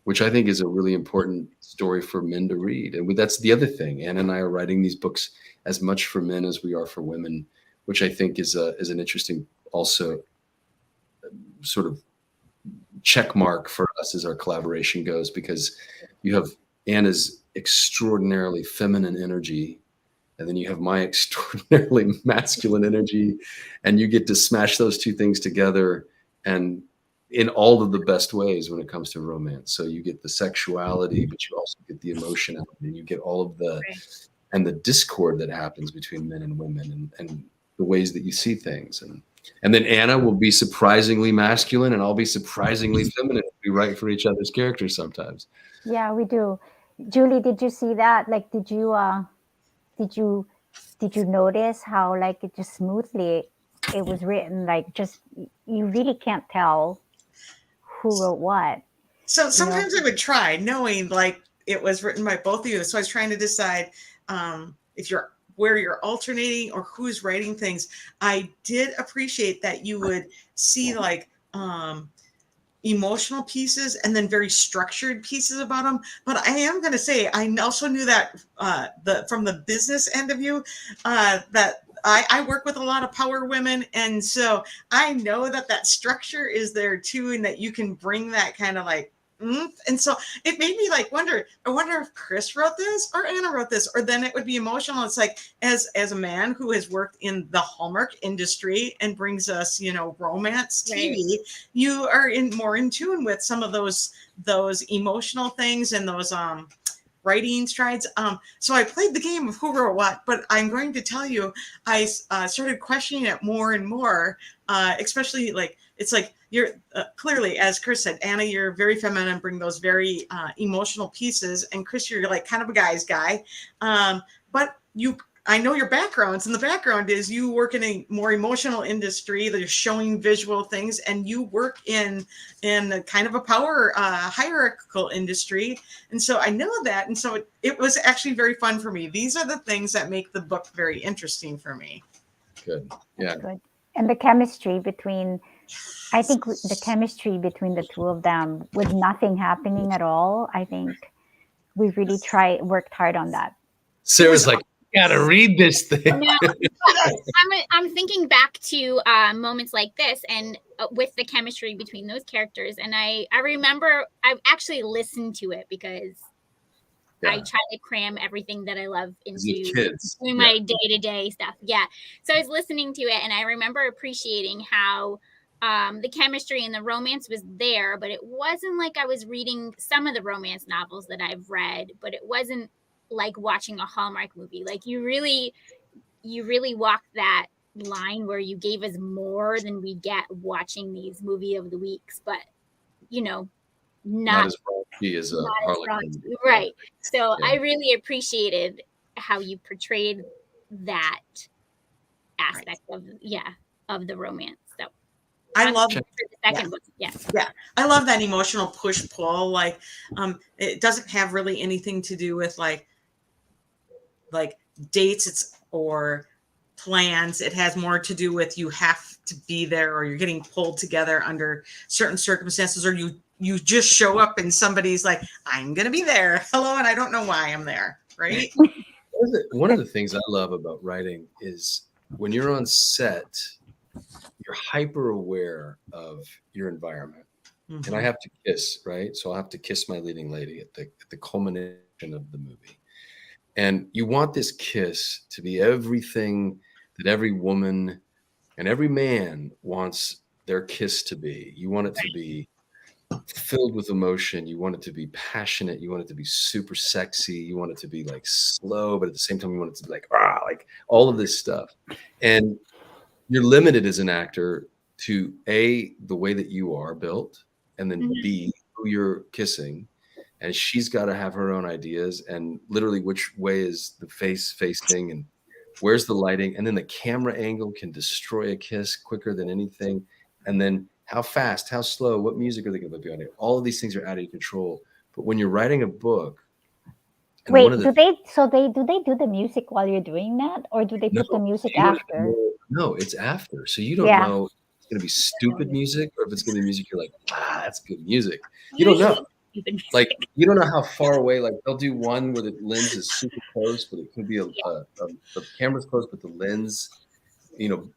Which I think is a really important story for men to read. And that's the other thing. Anna and I are writing these books as much for men as we are for women, which I think is an interesting, also sort of check mark for us as our collaboration goes, because you have Anna's extraordinarily feminine energy, and then you have my extraordinarily masculine energy, and you get to smash those two things together, and in all of the best ways when it comes to romance. So you get the sexuality, but you also get the emotionality, and you get all of the and the discord that happens between men and women, and the ways that you see things. And then Anna will be surprisingly masculine, and I'll be surprisingly feminine. We write for each other's characters sometimes. Yeah, we do. Julie, did you see that? Like, did you notice how, like, it just smoothly, it was written, like, just, you really can't tell who wrote what. So sometimes I would try, knowing like it was written by both of you. So I was trying to decide where you're alternating or who's writing things. I did appreciate that you would see like emotional pieces and then very structured pieces about them. But I am going to say, I also knew that from the business end of you, that I work with a lot of power women. And so I know that structure is there too, and that you can bring that kind of like, and so it made me like I wonder if Chris wrote this or Anna wrote this, or then it would be emotional. It's like, as a man who has worked in the Hallmark industry and brings us, romance TV, you are more in tune with some of those emotional things and those writing strides. So I played the game of who wrote what, but I'm going to tell you, I started questioning it more and more, especially like, it's like, you're clearly, as Chris said, Anna, you're very feminine and bring those very emotional pieces. And Chris, you're like kind of a guy's guy. But I know your backgrounds, and the background is you work in a more emotional industry that is showing visual things, and you work in a kind of a power hierarchical industry. And so I know that. And so it was actually very fun for me. These are the things that make the book very interesting for me. Good. Yeah. That's good. And the chemistry between the two of them, with nothing happening at all, I think we really worked hard on that. Sarah's like, you gotta read this thing. I'm thinking back to moments like this, and with the chemistry between those characters. And I remember I've actually listened to it because I try to cram everything that I love into my day-to-day stuff. Yeah. So I was listening to it, and I remember appreciating how the chemistry and the romance was there, but it wasn't like I was reading some of the romance novels that I've read, but it wasn't like watching a Hallmark movie. Like, you really walked that line where you gave us more than we get watching these movie of the weeks, but not as raunchy as Harlequin. Right. So I really appreciated how you portrayed that aspect of the romance. So I love the second book. Yeah. I love that emotional push-pull. Like, it doesn't have really anything to do with like dates. Or plans. It has more to do with you have to be there, or you're getting pulled together under certain circumstances, or you just show up and somebody's like, I'm going to be there. Hello. And I don't know why I'm there. Right. One of the things I love about writing is when you're on set, you're hyper aware of your environment. Mm-hmm. And I have to kiss, right? So I have to kiss my leading lady at the culmination of the movie. And you want this kiss to be everything that every woman and every man wants their kiss to be. You want it to be filled with emotion. You want it to be passionate. You want it to be super sexy. You want it to be like slow, but at the same time, you want it to be like all of this stuff. And you're limited as an actor to A, the way that you are built, and then B, who you're kissing. And she's got to have her own ideas, and literally which way is the face facing and where's the lighting. And then the camera angle can destroy a kiss quicker than anything. And then how fast, how slow, what music are they going to be on it? All of these things are out of your control. But when you're writing a book, wait, do they do the music while you're doing that, or do they put the music after? No, it's after. So you don't know if it's going to be stupid music or if it's going to be music you're like, that's good music. You don't know. Like, you don't know how far away. Like, they'll do one where the lens is super close, but it could be the camera's close, but the lens,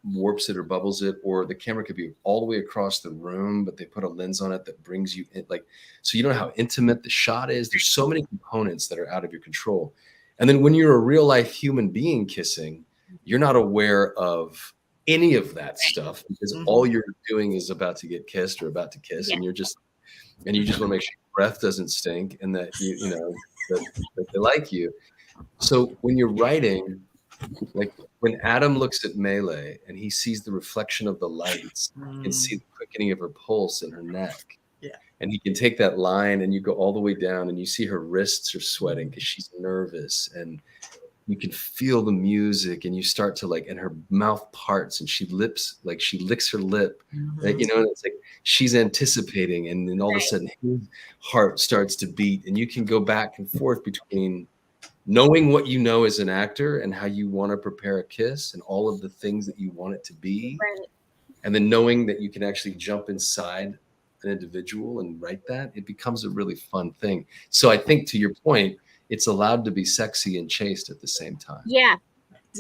warps it or bubbles it, or the camera could be all the way across the room, but they put a lens on it that brings you in. Like, so you don't know how intimate the shot is. There's so many components that are out of your control. And then when you're a real life human being kissing, you're not aware of any of that stuff because all you're doing is about to get kissed or about to kiss, and you just want to make sure your breath doesn't stink and that that they like you. So when you're writing, like when Adam looks at Melee and he sees the reflection of the lights, he can see the quickening of her pulse in her neck. Yeah. And he can take that line and you go all the way down and you see her wrists are sweating because she's nervous, and you can feel the music, and you start to and her mouth parts and she licks her lip, and it's like she's anticipating, and then all of a sudden his heart starts to beat, and you can go back and forth between knowing what you know as an actor and how you want to prepare a kiss and all of the things that you want it to be, and then knowing that you can actually jump inside an individual and write that. It becomes a really fun thing. So I think, to your point, it's allowed to be sexy and chaste at the same time. Yeah.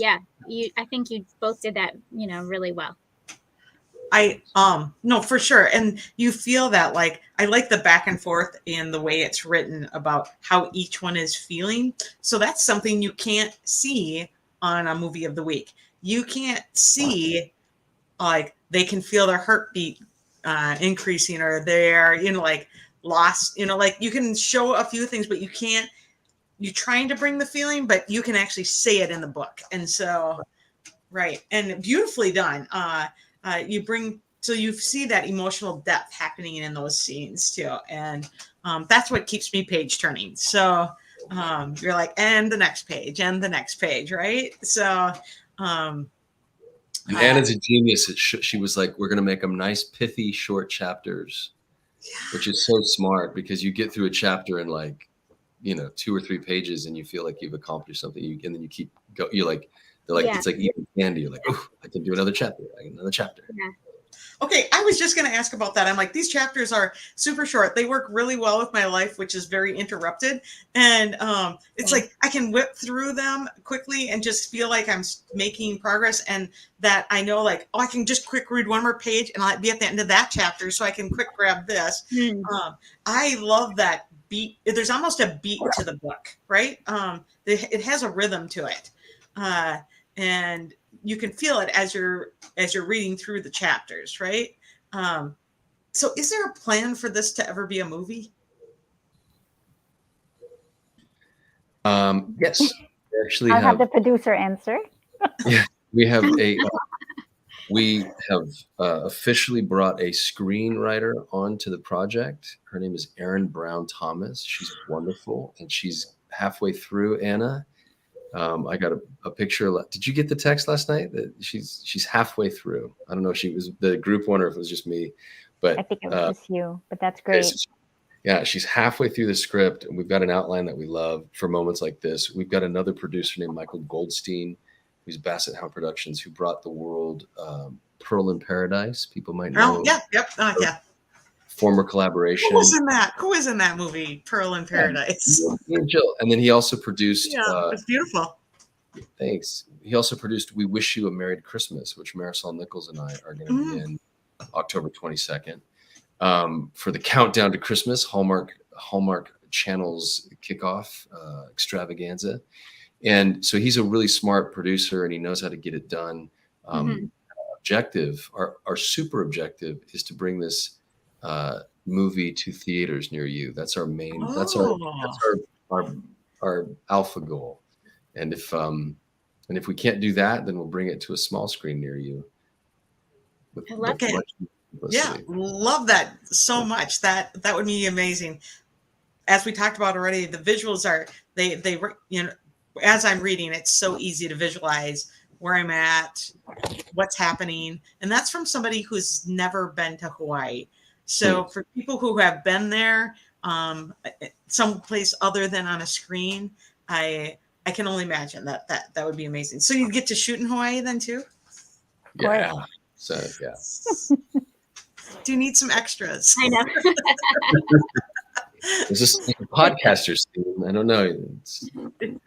I think you both did that, really well. No, for sure. And you feel that, I like the back and forth and the way it's written about how each one is feeling. So that's something you can't see on a movie of the week. You can't see, they can feel their heartbeat increasing, or they're, lost, you can show a few things, but you can't. You're trying to bring the feeling, but you can actually say it in the book. And so, right. And beautifully done. So you see that emotional depth happening in those scenes too. And that's what keeps me page turning. So you're like, and the next page, right? So. And Anna's a genius. She was like, we're going to make them nice, pithy, short chapters, which is so smart because you get through a chapter in 2 or 3 pages and you feel like you've accomplished something, and then you keep go. You're like, it's like eating candy. You're like, oh, I can do another chapter. Yeah. Okay, I was just going to ask about that. I'm like, these chapters are super short. They work really well with my life, which is very interrupted. And it's like I can whip through them quickly and just feel like I'm making progress, and that I know I can just quick read one more page and I'll be at the end of that chapter, so I can quick grab this. I love that beat. There's almost a beat to the book, right? It has a rhythm to it. And you can feel it as you're reading through the chapters, right? So is there a plan for this to ever be a movie? Yes, we actually I'll have the producer answer. Yeah, we have officially brought a screenwriter onto the project. Her name is Erin Brown Thomas. She's wonderful, and she's halfway through. Anna, I got a picture. Did you get the text last night that she's halfway through? I don't know if she was the group one or if it was just me, but I think it was just you. But that's great. Yeah, she's halfway through the script, and we've got an outline that we love for moments like this. We've got another producer named Michael Goldstein, who's Basset Hound Productions, who brought the world Pearl in Paradise. People might know. Oh, yeah, yep, yeah. Former collaboration. Who was in that? Who was in that movie, Pearl in Paradise? And Jill. And then he also produced. Yeah, it's beautiful. Thanks. He also produced "We Wish You a Merry Christmas," which Marisol Nichols and I are going to be in October 22nd for the countdown to Christmas. Hallmark Channel's kickoff extravaganza. And so he's a really smart producer, and he knows how to get it done. Our super objective is to bring this movie to theaters near you. That's our main. That's our alpha goal. And if we can't do that, then we'll bring it to a small screen near you. I love it. Yeah, love that so much. That would be amazing. As we talked about already, the visuals are they you know, as I'm reading, it's so easy to visualize where I'm at, what's happening, and that's from somebody who's never been to Hawaii. So for people who have been there, someplace other than on a screen, I can only imagine that would be amazing. So you get to shoot in Hawaii then too? Yeah. So yeah. Do you need some extras? I know. Is this a podcaster scene? I don't know. Might be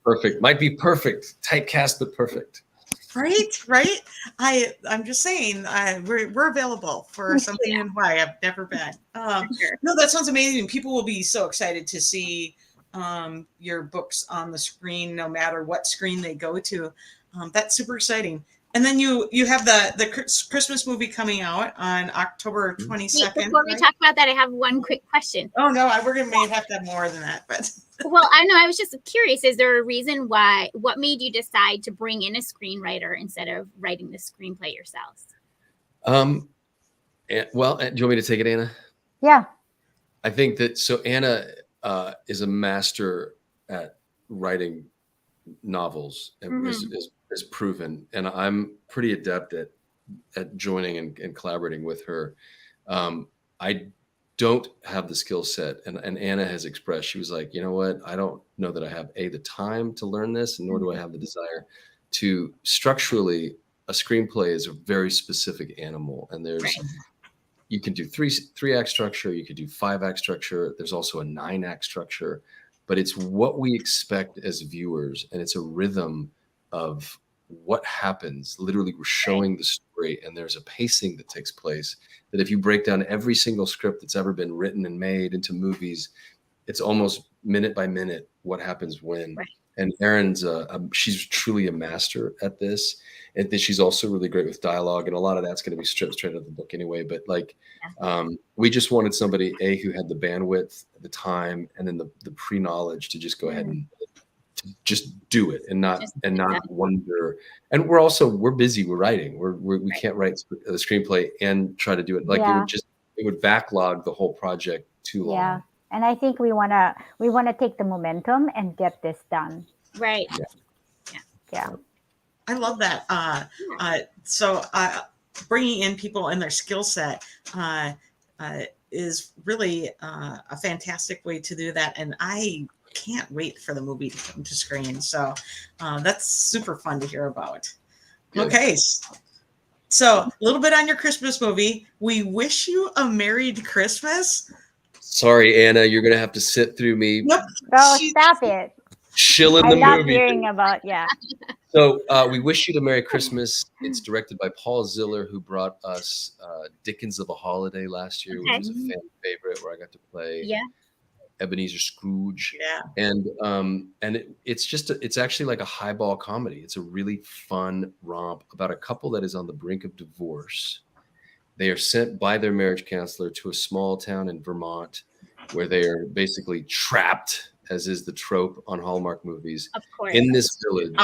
perfect. Might be perfect. Typecast, but perfect. Right. I'm just saying, we're available for something in Hawaii. I've never been. Sure. No, that sounds amazing. People will be so excited to see your books on the screen, no matter what screen they go to. That's super exciting. And then you have the Christmas movie coming out on October 22nd. Before we talk about that, I have one quick question. Oh no, we're gonna may have to have more than that, but well, I know I was just curious. Is there a reason what made you decide to bring in a screenwriter instead of writing the screenplay yourselves? Well, do you want me to take it, Anna? Yeah. I think that Anna is a master at writing novels and is proven, and I'm pretty adept at joining and collaborating with her. I don't have the skill set, and Anna has expressed, she was like, you know what, I don't know that I have the time to learn this, and nor do I have the desire to. Structurally, a screenplay is a very specific animal, and you can do three act structure, you could do 5-act structure, there's also a 9-act structure, but it's what we expect as viewers, and it's a rhythm of what happens. Literally, we're showing the story, and there's a pacing that takes place that if you break down every single script that's ever been written and made into movies, it's almost minute by minute what happens when. Right. And Erin's she's truly a master at this, and she's also really great with dialogue, and a lot of that's going to be stripped straight out of the book anyway. But we just wanted somebody who had the bandwidth, the time, and then the pre-knowledge to just go ahead and just do it and not wonder. And we're busy, we're writing, we can't write the screenplay and try to do it. Like it would backlog the whole project too long. Yeah. And I think we want to take the momentum and get this done. Right. Yeah. I love that. So bringing in people and their skill set is really a fantastic way to do that. And I can't wait for the movie to come to screen. So that's super fun to hear about. Good. Okay. So a little bit on your Christmas movie. We Wish You a Merry Christmas. Sorry, Anna, you're going to have to sit through me. Nope. Stop it. Shilling the movie. I'm not hearing about, So We Wish You a Merry Christmas. It's directed by Paul Ziller, who brought us Dickens of a Holiday last year, which was a fan favorite, where I got to play Ebenezer Scrooge. Yeah. And it's actually like a highball comedy. It's a really fun romp about a couple that is on the brink of divorce. They are sent by their marriage counselor to a small town in Vermont where they are basically trapped, as is the trope on Hallmark movies, of course, in this village.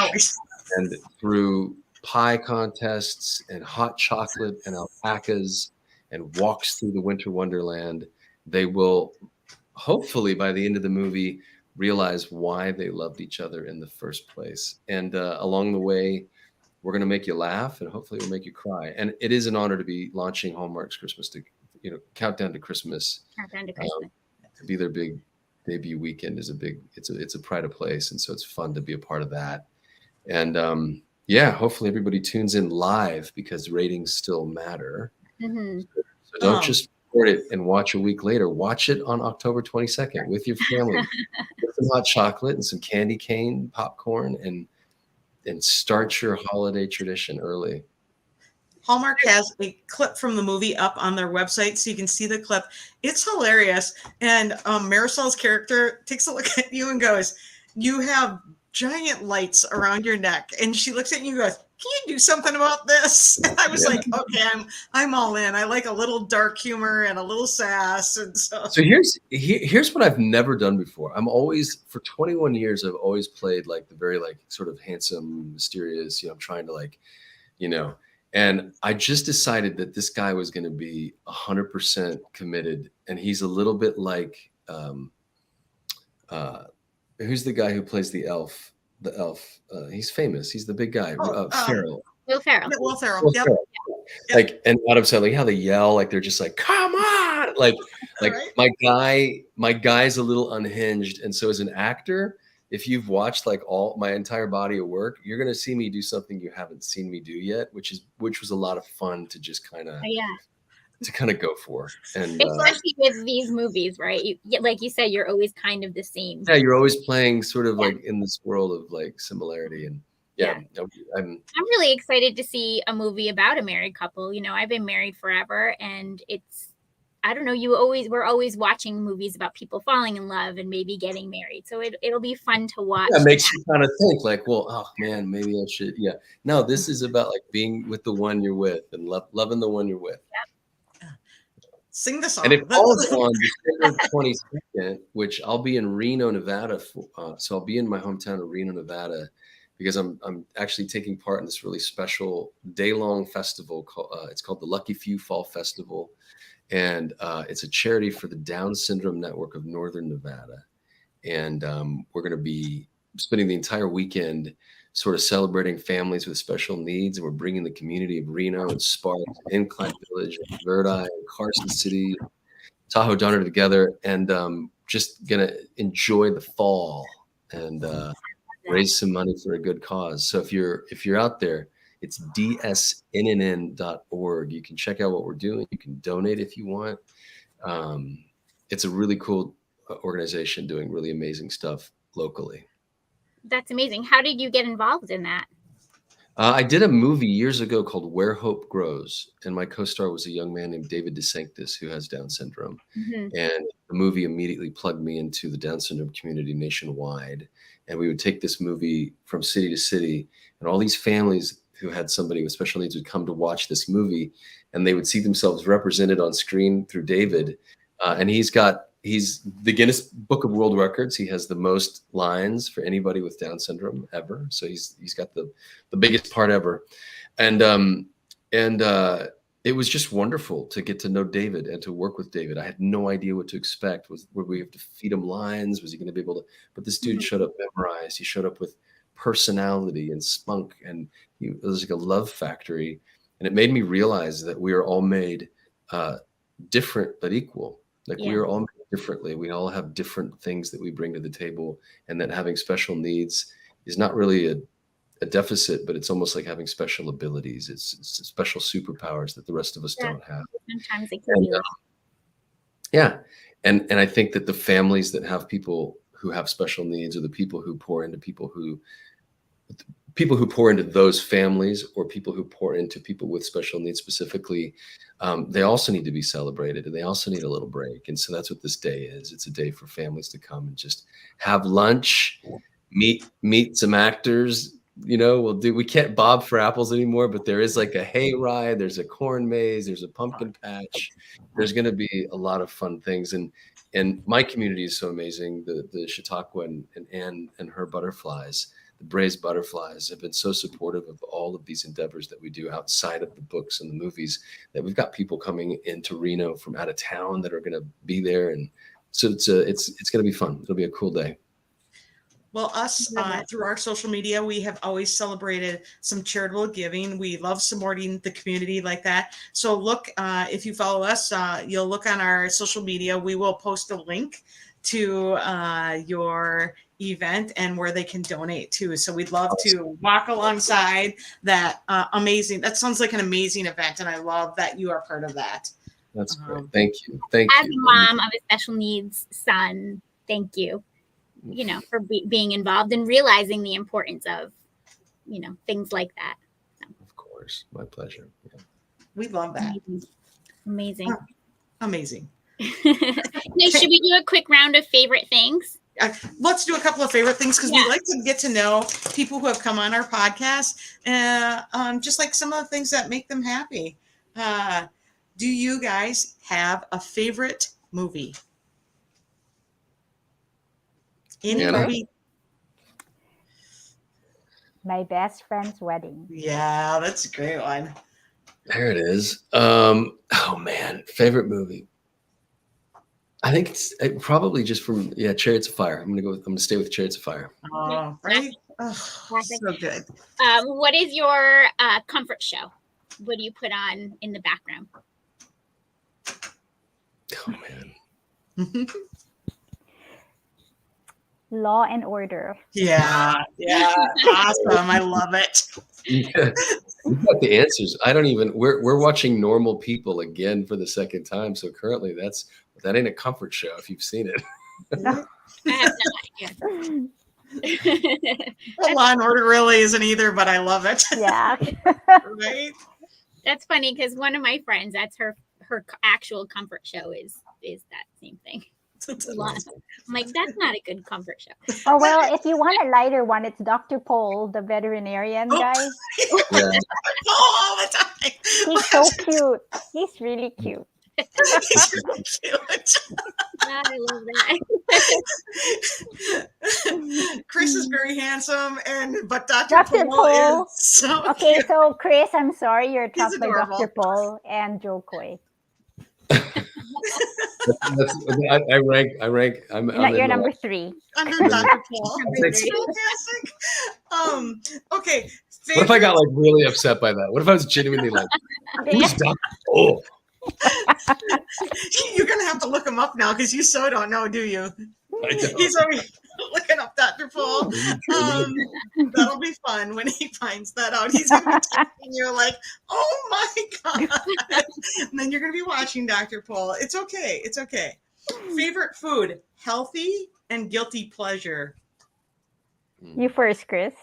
And through pie contests and hot chocolate and alpacas and walks through the winter wonderland, they will hopefully by the end of the movie realize why they loved each other in the first place. And along the way, we're going to make you laugh, and hopefully we'll make you cry. And it is an honor to be launching Hallmark's Christmas Countdown to Christmas. To be their big debut weekend is it's a pride of place, and so it's fun to be a part of that. And yeah, hopefully everybody tunes in live because ratings still matter. Mm-hmm. So don't just record it and watch a week later. Watch it on October 22nd with your family. With some hot chocolate and some candy cane popcorn, and start your holiday tradition early. Hallmark has a clip from the movie up on their website, so you can see the clip. It's hilarious. And Marisol's character takes a look at you and goes, "You have giant lights around your neck." And she looks at you and goes, "Can you do something about this?" And I was like, okay, I'm all in. I like a little dark humor and a little sass. And so here's what I've never done before. I'm always, for 21 years, I've always played like the very like sort of handsome, mysterious, I'm trying to like, and I just decided that this guy was going to be 100% committed. And he's a little bit like, who's the guy who plays the elf? He's famous. He's the big guy. Ferrell. Will Ferrell. Will Ferrell. Yep. Like, and Adam said, like how they yell, like they're just like, come on. Like right? my guy's a little unhinged. And so as an actor, if you've watched like my entire body of work, you're going to see me do something you haven't seen me do yet, which was a lot of fun to just kind of, to kind of go for. And especially with these movies, right? Like you said, you're always kind of the same. Yeah. You're always playing sort of like in this world of like similarity. And I'm really excited to see a movie about a married couple. I've been married forever, and I don't know, we're always watching movies about people falling in love and maybe getting married. So it'll be fun to watch. Yeah, it makes you kind of think like, well, oh man, maybe I should. Yeah. No, this is about like being with the one you're with and loving the one you're with. Yeah. Sing the song. And it falls on December 22nd, which I'll be in Reno, Nevada. So I'll be in my hometown of Reno, Nevada, because I'm actually taking part in this really special day-long festival. It's called the Lucky Few Fall Festival. And it's a charity for the Down Syndrome Network of Northern Nevada. And we're going to be spending the entire weekend sort of celebrating families with special needs. And we're bringing the community of Reno and Sparks, Incline Village, and Verdi, and Carson City, Tahoe Donner together, and just going to enjoy the fall and raise some money for a good cause. So if you're out there, it's dsnn.org. You can check out what we're doing. You can donate if you want. It's a really cool organization doing really amazing stuff locally. That's amazing. How did you get involved in that? I did a movie years ago called Where Hope Grows, and my co-star was a young man named David DeSanctis who has Down syndrome. Mm-hmm. And the movie immediately plugged me into the Down syndrome community nationwide. And we would take this movie from city to city, and all these families who had somebody with special needs would come to watch this movie, and they would see themselves represented on screen through David. And he's the Guinness Book of World Records. He has the most lines for anybody with Down syndrome ever. So he's got the biggest part ever. And it was just wonderful to get to know David and to work with David. I had no idea what to expect. Would we have to feed him lines? Was he going to be able to? But this dude showed up memorized. He showed up with personality and spunk, and it was like a love factory. And it made me realize that we are all made different but equal. Like we are all made differently. We all have different things that we bring to the table, and that having special needs is not really a deficit, but it's almost like having special abilities. It's special superpowers that the rest of us don't have. Sometimes it can be and I think that the families that have people who have special needs, or the people who pour into people who pour into those families, or people who pour into people with special needs specifically, they also need to be celebrated, and they also need a little break. And so that's what this day is. It's a day for families to come and just have lunch, meet some actors. We can't bob for apples anymore, but there is like a hayride, there's a corn maze, there's a pumpkin patch. There's going to be a lot of fun things. And my community is so amazing. The Chautauqua and Anne and her butterflies, the Braised Butterflies, have been so supportive of all of these endeavors that we do outside of the books and the movies, that we've got people coming into Reno from out of town that are going to be there. And so it's going to be fun. It'll be a cool day. Well, through our social media, we have always celebrated some charitable giving. We love supporting the community like that. So look, if you follow us, you'll look on our social media. We will post a link to your event and where they can donate to. So we'd love to walk alongside that amazing. That sounds like an amazing event, and I love that you are part of that. That's great. Thank you. Thank you. As a mom of a special needs son, thank you. For being involved and realizing the importance of, things like that. So. Of course, my pleasure. Yeah. We love that. Amazing. Amazing. Now, should we do a quick round of favorite things? Let's do a couple of favorite things because we like to get to know people who have come on our podcast, just like some of the things that make them happy. Do you guys have a favorite movie? Any movie? My Best Friend's Wedding. Yeah, that's a great one. There it is. Oh man, favorite movie. I think it's probably just from Chariots of Fire. I'm gonna stay with Chariots of Fire. Oh, right. Oh, so good. What is your comfort show? What do you put on in the background? Oh man. Law and Order. Yeah, awesome. I love it. Yeah. We've got the answers. I don't even. We're watching Normal People again for the second time. So currently, that ain't a comfort show if you've seen it. I have no idea. Well, Law and Order really isn't either, but I love it. Yeah. Right. That's funny because one of my friends, that's her actual comfort show is that same thing. I'm like, that's not a good comfort show. Oh, well, if you want a lighter one, it's Dr. Paul, the veterinarian guy. Yeah. All the time. He's so cute. He's really cute. He's really cute. I love that. Chris is very handsome, but Dr. Paul is so okay, cute. so Chris, I'm sorry, you're He's trapped by adorable. Dr. Paul and Joe Coy. I rank. You're number 3. Under Dr. Paul. It's fantastic. Okay. What if I got like really upset by that? What if I was genuinely like, who's Dr. Paul? You're gonna have to look him up now because you so don't know, do you? I don't. He's already looking up Dr. Paul. That'll be fun when he finds that out. He's gonna be texting you like, "Oh my god!" And then you're gonna be watching Dr. Paul. It's okay. It's okay. Favorite food: healthy and guilty pleasure. You first, Chris.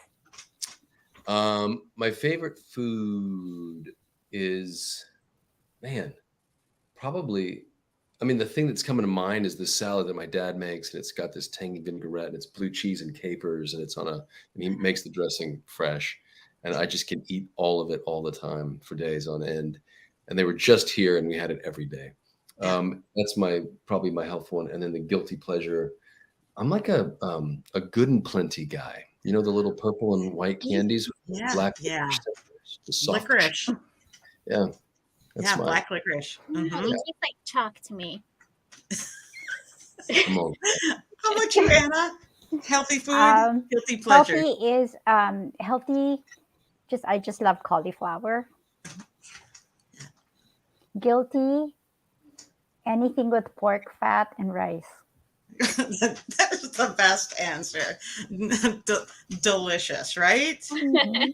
My favorite food is, probably. I mean, the thing that's coming to mind is the salad that my dad makes, and it's got this tangy vinaigrette, and it's blue cheese and capers, and and he makes the dressing fresh, and I just can eat all of it all the time for days on end. And they were just here, and we had it every day. That's probably my health one. And then the guilty pleasure, I'm like a Good and Plenty guy. You know, the little purple and white candies with black licorice. Yeah. That's black licorice. It tastes like chalk to me. Come on. How about you, Anna? Healthy food, guilty pleasure. Healthy is healthy. I just love cauliflower. Guilty, anything with pork fat and rice. That's the best answer. Delicious, right? Mm-hmm.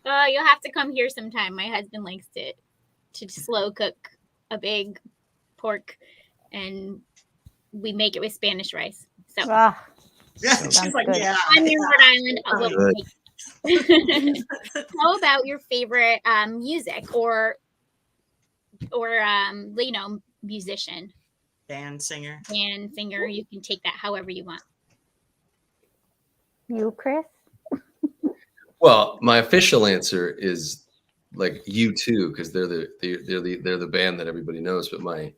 You'll have to come here sometime. My husband likes to slow cook a big pork, and we make it with Spanish rice. So yeah, she's like, yeah. I'm in Rhode Island. How about your favorite music or musician? Band singer. You can take that however you want. You, Chris? Well, my official answer is like U2 because they're the band that everybody knows. But my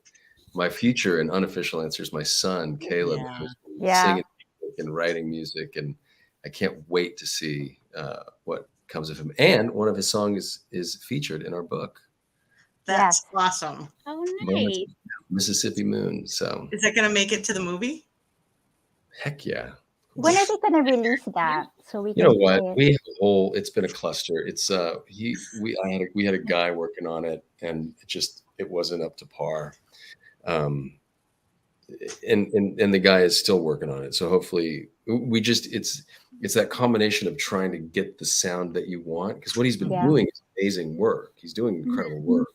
future and unofficial answer is my son Caleb, who's singing and writing music, and I can't wait to see what comes of him. And one of his songs is featured in our book. That's awesome. Oh, nice. Mississippi Moon. So is that going to make it to the movie? Heck yeah. When are they going to release that? So we can. You know what? We have a whole. It's been a cluster. It's we had a guy working on it, and it wasn't up to par. and the guy is still working on it. So hopefully it's that combination of trying to get the sound that you want, because what he's been doing is amazing work. He's doing incredible work,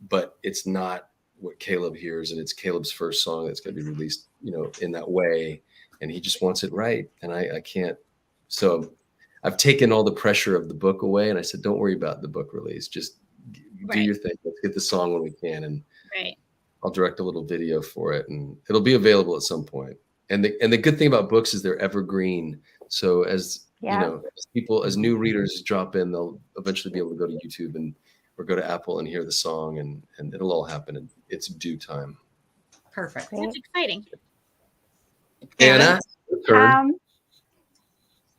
but it's not what Caleb hears, and it's Caleb's first song that's going to be released, in that way. And he just wants it right. And I can't. So I've taken all the pressure of the book away, and I said, don't worry about the book release. Just do your thing. Let's get the song when we can. And I'll direct a little video for it, and it'll be available at some point. And the good thing about books is they're evergreen. So as as new readers drop in, they'll eventually be able to go to YouTube or go to Apple and hear the song, and it'll all happen in its due time. Perfect. That's exciting. Anna,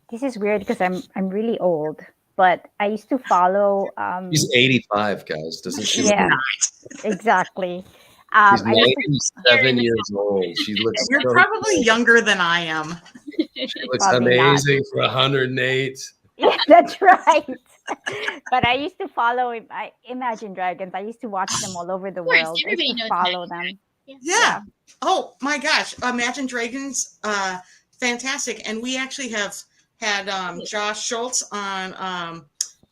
this is weird because I'm really old, but I used to follow. She's 85, guys. Doesn't she? Yeah, exactly. She's 97 years old. She looks. You're probably younger than I am. She looks Probably amazing for 108. Yeah, that's right. But I used to follow Imagine Dragons. I used to watch them all over the world. I used to follow them. Yeah. Oh my gosh, Imagine Dragons, fantastic. And we actually have had Josh Schultz on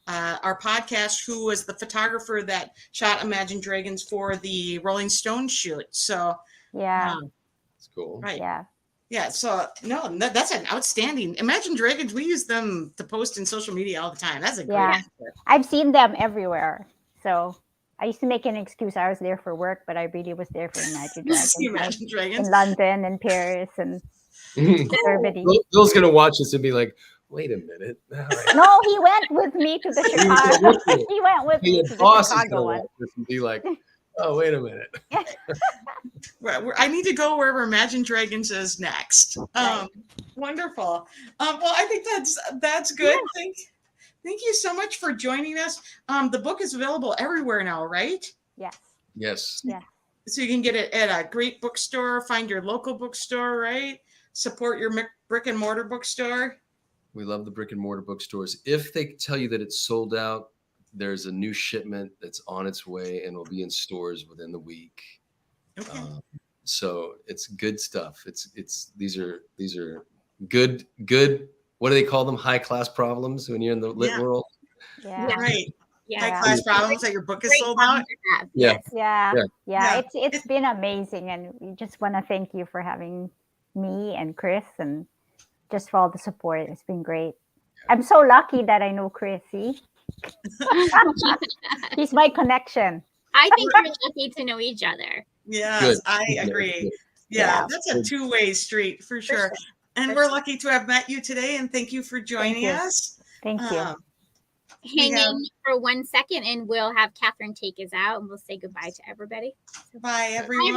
our podcast, who was the photographer that shot Imagine Dragons for the Rolling Stones shoot. So it's cool. Right. Yeah. So that's an outstanding Imagine Dragons. We use them to post in social media all the time. That's a great answer. I've seen them everywhere. So I used to make an excuse. I was there for work, but I really was there for Imagine Dragons. In London and Paris and Germany. Bill's gonna watch this and be like, "Wait a minute." No, he went with me to the Chicago. He went with me to the Chicago one. And be like, "Oh, wait a minute." I need to go wherever Imagine Dragons is next. Wonderful. Well, I think that's good. Yeah. Thank you so much for joining us. The book is available everywhere now, right? Yes. Yeah. So you can get it at a great bookstore, find your local bookstore, right? Support your brick and mortar bookstore. We love the brick and mortar bookstores. If they tell you that it's sold out, there's a new shipment that's on its way and will be in stores within the week. Okay. So it's good stuff. These are good. What do they call them? High class problems when you're in the lit world. Yeah. Right. Yeah. High class problems that your book is sold out. Yeah. It's been amazing, and we just want to thank you for having me and Chris, and just for all the support. It's been great. I'm so lucky that I know Chris. See? He's my connection. I think you're lucky to know each other. Yes, I agree. Yeah, that's a two-way street for sure. And we're lucky to have met you today, and thank you for joining us. Thank you. Hang in for 1 second, and we'll have Catherine take us out, and we'll say goodbye to everybody. Bye, everyone.